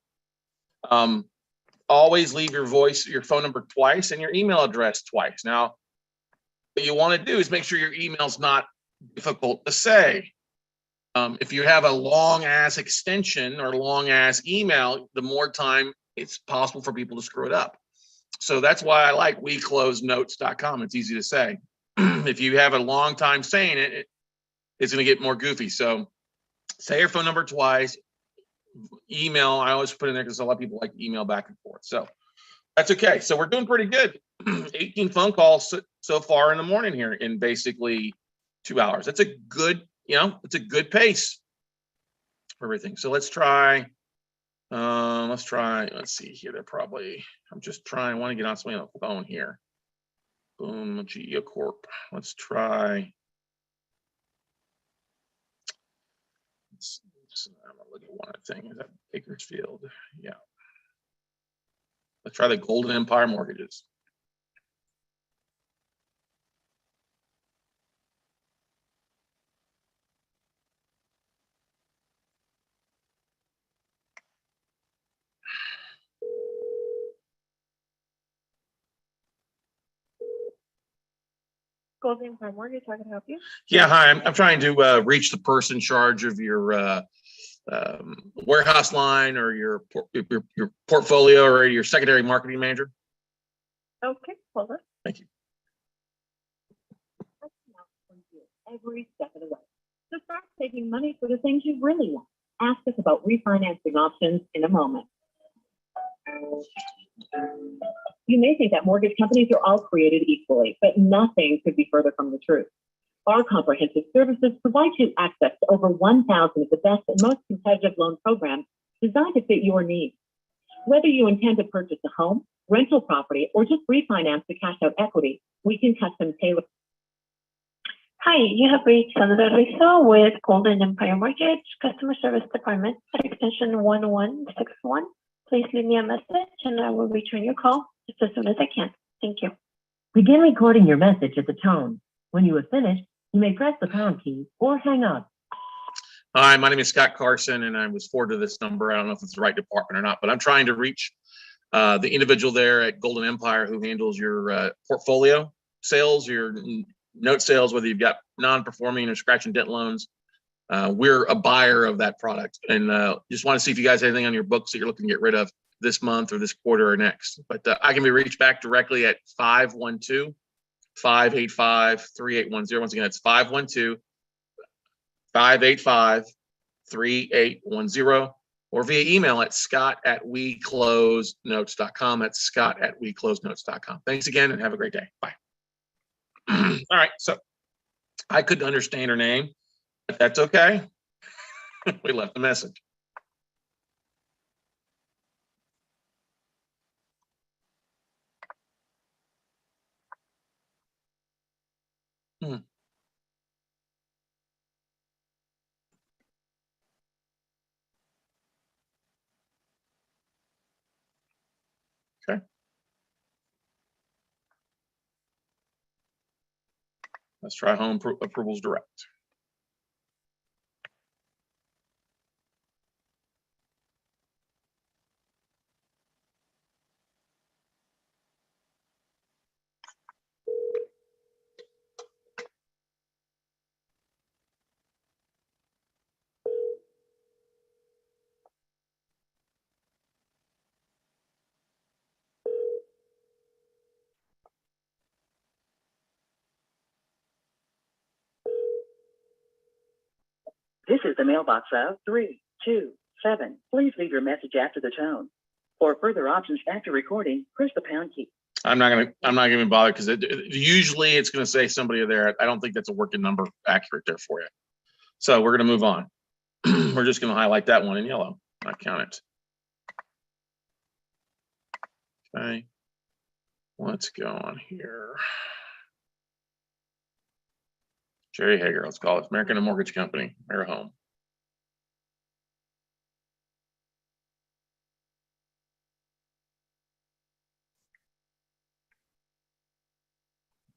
Always leave your phone number twice and your email address twice. Now, what you want to do is make sure your email's not difficult to say. If you have a long ass extension or long ass email, the more time it's possible for people to screw it up. So that's why I like weclosenotes.com. It's easy to say. If you have a long time saying it, it's going to get more goofy. So say your phone number twice. Email, I always put in there because a lot of people like to email back and forth. So that's okay. So we're doing pretty good. 18 phone calls so far in the morning here in basically 2 hours. That's a good, it's a good pace for everything. So let's try. Let's see here. I want to get on something on the phone here. Boom, GeoCorp. Let's try. I'm gonna look at one thing. Is that Bakersfield? Yeah. Let's try the Golden Empire Mortgages. Golden Empire Mortgage, how can I help you? Yeah, hi. I'm trying to reach the person in charge of your warehouse line or your portfolio or your secondary marketing manager. Okay, hold on. Thank you. Every step of the way. So start saving money for the things you really want. Ask us about refinancing options in a moment. You may think that mortgage companies are all created equally, but nothing could be further from the truth. Our comprehensive services provide you access to over 1,000 of the best and most competitive loan programs designed to fit your needs. Whether you intend to purchase a home, rental property, or just refinance to cash out equity, we can custom tailor. Hi, you have reached Sandra Rizzo with Golden Empire Mortgage Customer Service Department at extension 1161. Please leave me a message and I will return your call just as soon as I can. Thank you. Begin recording your message at the tone. When you have finished, you may press the pound key or hang up. Hi, my name is Scott Carson, and I was forwarded to this number. I don't know if it's the right department or not, but I'm trying to reach the individual there at Golden Empire who handles your portfolio sales, your note sales, whether you've got non-performing or scratch and dent loans. We're a buyer of that product, and just want to see if you guys have anything on your books that you're looking to get rid of this month or this quarter or next. But I can be reached back directly at 512-585-3810. Once again, it's 512-585-3810, or via email at scott@weclosenotes.com. That's scott@weclosenotes.com. Thanks again and have a great day. Bye. All right, so I couldn't understand her name, but that's okay. We left a message. Okay. Let's try home approvals direct. This is the mailbox of 327. Please leave your message after the tone. For further options after recording, press the pound key. I'm not gonna bother because usually it's gonna say somebody there. I don't think that's a working number accurate there for you. So we're gonna move on. We're just gonna highlight that one in yellow. Not count it. Okay. Let's go on here. Jerry Hager, let's call it American Mortgage Company, Mara Home.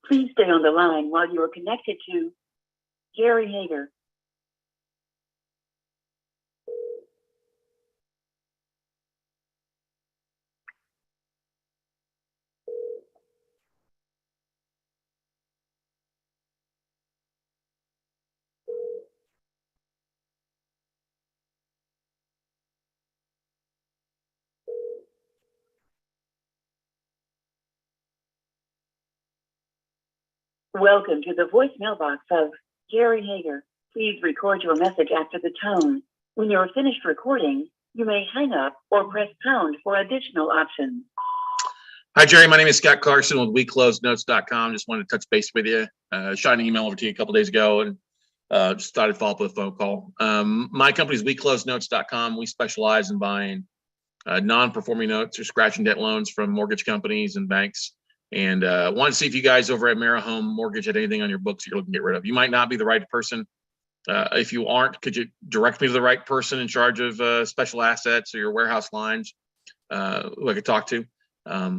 Please stay on the line while you are connected to Jerry Hager. Welcome to the voicemail box of Jerry Hager. Please record your message after the tone. When you're finished recording, you may hang up or press pound for additional options. Hi, Jerry. My name is Scott Carson with WeCloseNotes.com. Just wanted to touch base with you. Shot an email over to you a couple days ago and just thought I'd follow up with a phone call. My company is WeCloseNotes.com. We specialize in buying non-performing notes or scratch and dent loans from mortgage companies and banks. And want to see if you guys over at Mara Home Mortgage had anything on your books you're looking to get rid of. You might not be the right person. If you aren't, could you direct me to the right person in charge of special assets or your warehouse lines who I could talk to?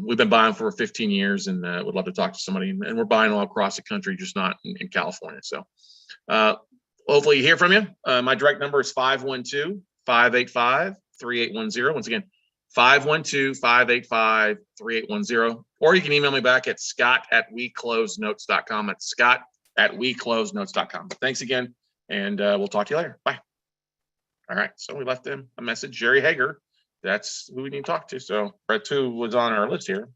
We've been buying for 15 years and would love to talk to somebody. And we're buying all across the country, just not in California. So hopefully you hear from you. My direct number is 512-585-3810. Once again, 512-585-3810, or you can email me back at scott@weclosenotes.com. It's scott@weclosenotes.com. Thanks again, and we'll talk to you later. Bye. All right, so we left him a message. Jerry Hager, that's who we need to talk to. So Brett 2 was on our list here.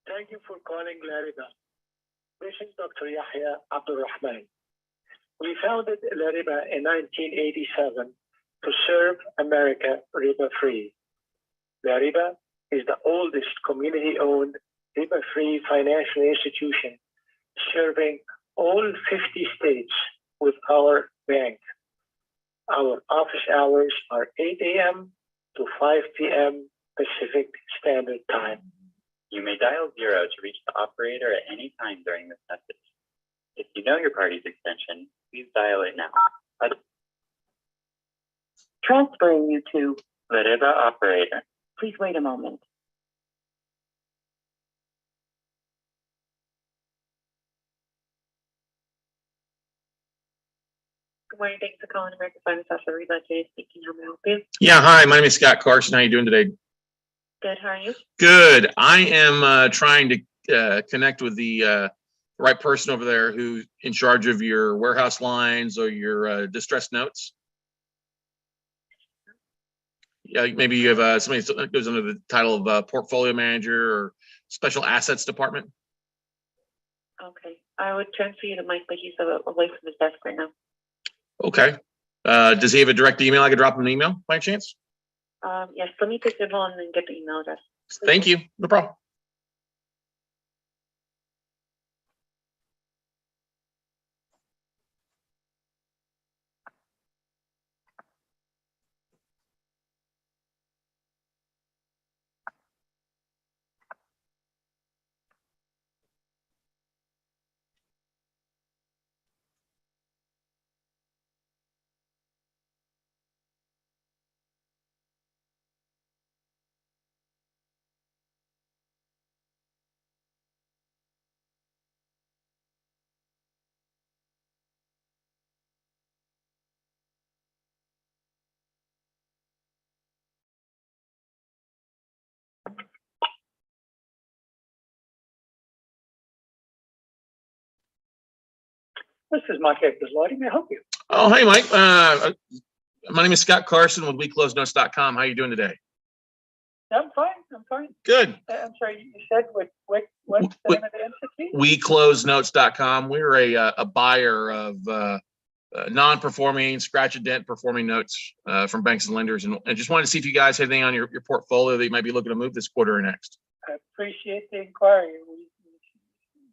Thank you for calling Lariba. This is Dr. Yahya Abdulrahman. We founded Lariba in 1987 to serve America riba-free. Lariba is the oldest community-owned riba-free financial institution serving all 50 states with our bank. Our office hours are 8 a.m. to 5 p.m. Pacific Standard Time. You may dial 0 to reach the operator at any time during this message. If you know your party's extension, please dial it now. Transferring you to. Lariba operator. Please wait a moment. Good morning. Thanks for calling American Finance Officer Reba. Jay speaking. How may I help you? Yeah, hi, my name is Scott Carson. How you doing today? Good. How are you? Good. I am trying to connect with the right person over there who's in charge of your warehouse lines or your distressed notes. Yeah, maybe you have somebody that goes under the title of portfolio manager or special assets department. Okay. I would transfer you to Mike, but he's away from his desk right now. Okay. Does he have a direct email? I could drop him an email by chance? Yes. Let me take it on and get the email address. Thank you. No problem. This is Mike Epperslotty. May I help you? Oh, hey, Mike. My name is Scott Carson with WeCloseNotes.com. How are you doing today? I'm fine. I'm fine. Good. I'm sorry. You said what's the name of the entity? WeCloseNotes.com. We're a buyer of non-performing, scratch and dent performing notes from banks and lenders, and just wanted to see if you guys have anything on your portfolio that you might be looking to move this quarter or next. I appreciate the inquiry.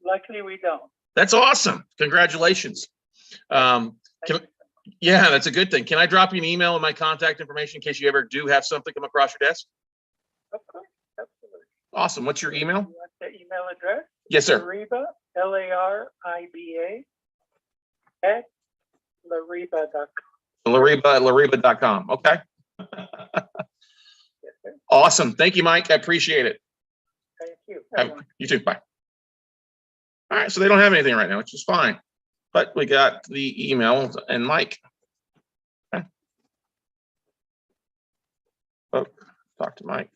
Luckily, we don't. That's awesome. Congratulations. Yeah, that's a good thing. Can I drop you an email with my contact information in case you ever do have something come across your desk? Of course, absolutely. Awesome. What's your email? You want the email address? Yes, sir. Lariba, Lariba, at Lariba.com. Lariba.com. Okay. Yes, sir. Awesome. Thank you, Mike. I appreciate it. Thank you. You too. Bye. All right. So they don't have anything right now, which is fine. But we got the email and Mike. Okay. Oh, talk to Mike.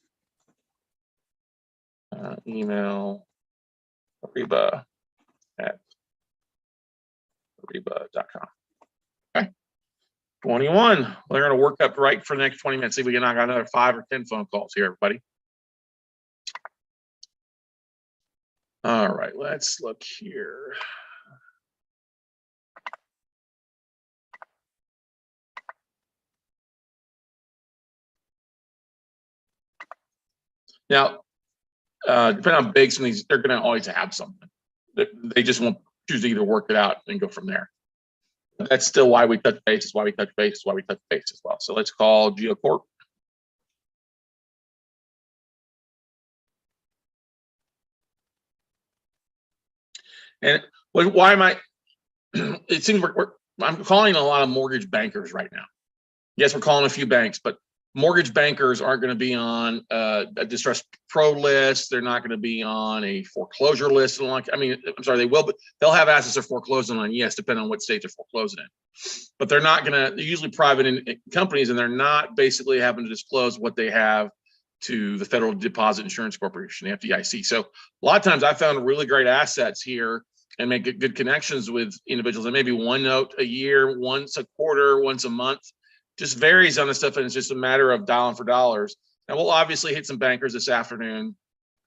Email Lariba at Lariba.com. Okay. 21. We're going to work up right for the next 20 minutes. See if we can knock out another 5 or 10 phone calls here, everybody. All right, let's look here. Now, depending on how big some of these, they're going to always have something. They just won't choose to either work it out and go from there. That's still why we touch base. Is why we touch base. Is why we touch base as well. So let's call GeoCorp. And why am I? It seems I'm calling a lot of mortgage bankers right now. Yes, we're calling a few banks, but mortgage bankers aren't going to be on a distressed pro list. They're not going to be on a foreclosure list. I mean, I'm sorry, they will, but they'll have assets they're foreclosing on. Yes, depending on what state they're foreclosing in. But they're not going to. They're usually private companies, and they're not basically having to disclose what they have to the Federal Deposit Insurance Corporation, the FDIC. So a lot of times I found really great assets here and make good connections with individuals. And maybe one note a year, once a quarter, once a month. Just varies on the stuff, and it's just a matter of dialing for dollars. And we'll obviously hit some bankers this afternoon,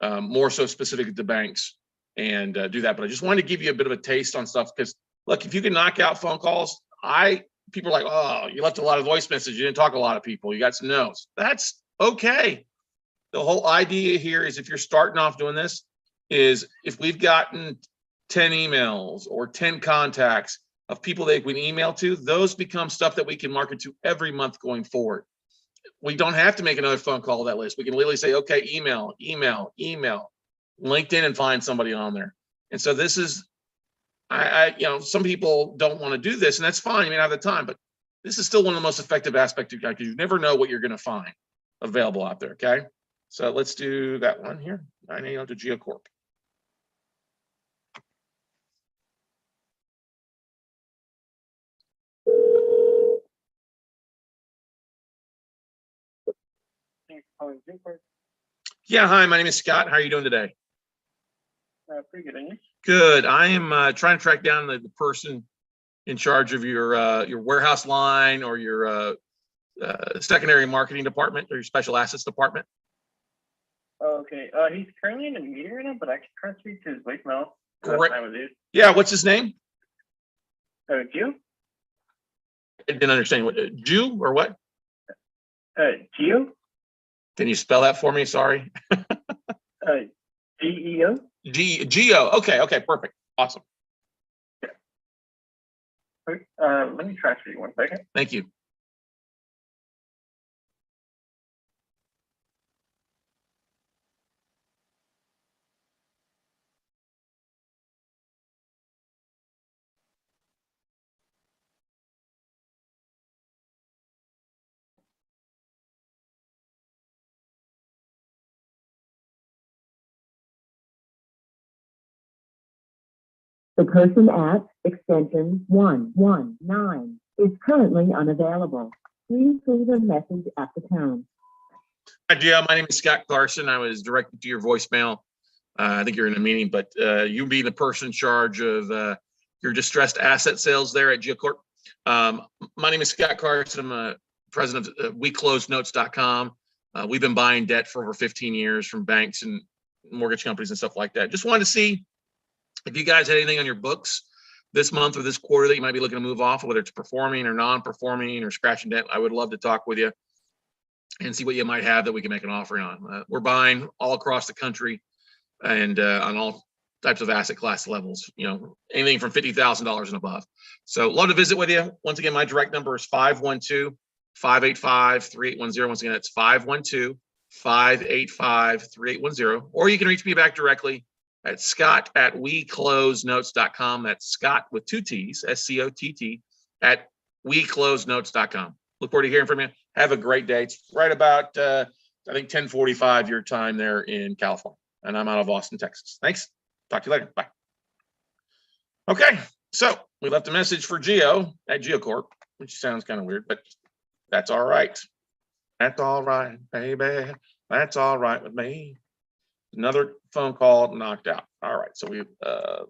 more so specific to banks, and do that. But I just wanted to give you a bit of a taste on stuff, because look, if you can knock out phone calls, people are like, oh, you left a lot of voice messages, you didn't talk to a lot of people, you got some no's. That's okay. The whole idea here is, if you're starting off doing this, is if we've gotten 10 emails or 10 contacts of people that we can email to, those become stuff that we can market to every month going forward. We don't have to make another phone call to that list. We can literally say, okay, email, LinkedIn, and find somebody on there. And so this is, some people don't want to do this, and that's fine. You may not have the time, but this is still one of the most effective aspects of, because you never know what you're going to find available out there. Okay. So let's do that one here. 980 to GeoCorp. Yeah, hi, my name is Scott. How are you doing today? Pretty good, ain't you? Good. I am trying to track down the person in charge of your warehouse line, or your secondary marketing department, or your special assets department. Okay. He's currently in a meeting right now, but I can transfer you to his voicemail. Correct. Yeah. What's his name? Gio? I didn't understand. What, Jew or what? Gio? Can you spell that for me? Sorry. GEO? Geo. Okay. Perfect. Awesome. Let me transfer you 1 second. Thank you. The person at extension 119 is currently unavailable. Please leave a message at the tone. Hi, Gio. My name is Scott Carson. I was directed to your voicemail. I think you're in a meeting, but you being the person in charge of your distressed asset sales there at GeoCorp. My name is Scott Carson. I'm a president of WeCloseNotes.com. We've been buying debt for over 15 years from banks and mortgage companies and stuff like that. Just wanted to see if you guys had anything on your books this month or this quarter that you might be looking to move off, whether it's performing or non-performing or scratching debt. I would love to talk with you and see what you might have that we can make an offering on. We're buying all across the country, and on all types of asset class levels, anything from $50,000 and above. So love to visit with you. Once again, my direct number is 512-585-3810. Once again, that's 512-585-3810. Or you can reach me back directly at Scott@WeCloseNotes.com. That's Scott with 2 T's, SCOTT, at WeCloseNotes.com. Look forward to hearing from you. Have a great day. It's right about, I think, 10:45 your time there in California. And I'm out of Austin, Texas. Thanks. Talk to you later. Bye. Okay. So we left a message for Geo at GeoCorp, which sounds kind of weird, but that's all right. That's all right, baby. That's all right with me. Another phone call knocked out. All right. So we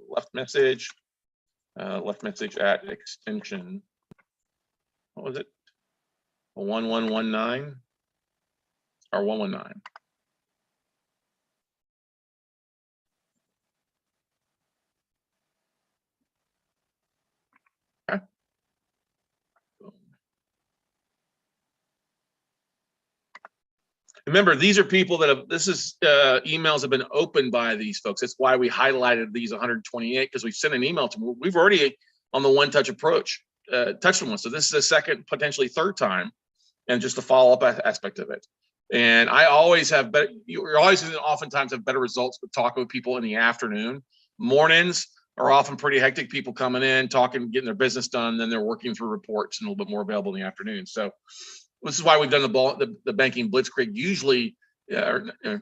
left message at extension. What was it? 1119 or 119. Okay. Remember, these are people that have, this is emails have been opened by these folks. That's why we highlighted these 128, because we've sent an email to them. We've already on the one touch approach touched them once. So this is the second, potentially third time, and just the follow-up aspect of it. And I always have better, you're always going to oftentimes have better results with talking with people in the afternoon. Mornings are often pretty hectic, people coming in, talking, getting their business done, then they're working through reports and a little bit more available in the afternoon. So this is why we've done the banking blitzkrieg, usually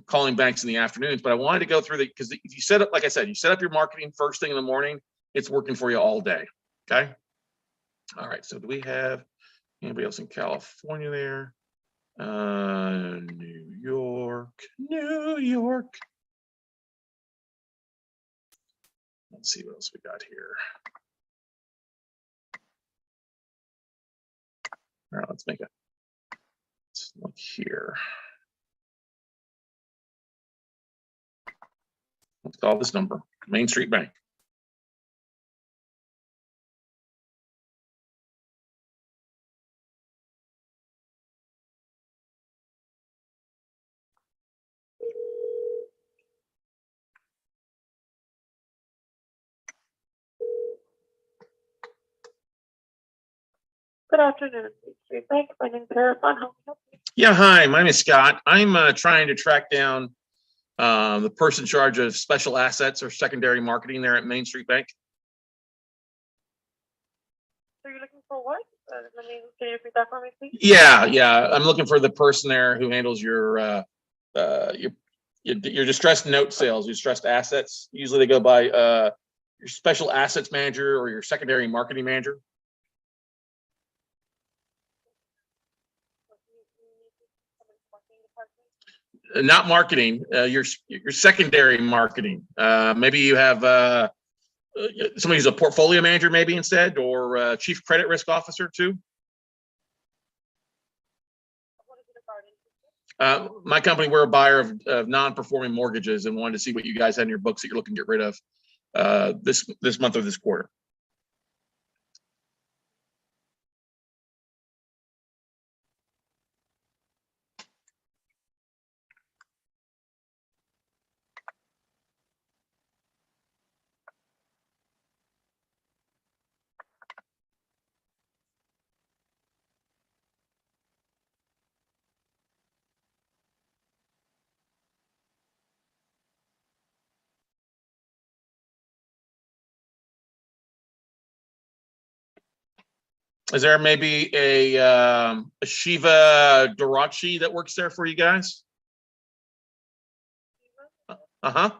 calling banks in the afternoons. But I wanted to go through the, because if you set up, like I said, you set up your marketing first thing in the morning, it's working for you all day. Okay. All right. So do we have anybody else in California there? New York. Let's see what else we got here. All right, let's look here. Let's call this number Main Street Bank. Good afternoon, Main Street Bank. My name is Carson. How can I help you? Yeah, hi, my name is Scott. I'm trying to track down the person in charge of special assets or secondary marketing there at Main Street Bank. So you're looking for what? Can you repeat that for me, please? Yeah. I'm looking for the person there who handles your distressed note sales, your distressed assets. Usually they go by your special assets manager or your secondary marketing manager. Not marketing, your secondary marketing. Maybe you have somebody who's a portfolio manager, maybe instead, or chief credit risk officer too. My company, we're a buyer of non-performing mortgages and wanted to see what you guys had in your books that you're looking to get rid of this month or this quarter. Is there maybe a Shiva Dorachi that works there for you guys? Uh-huh.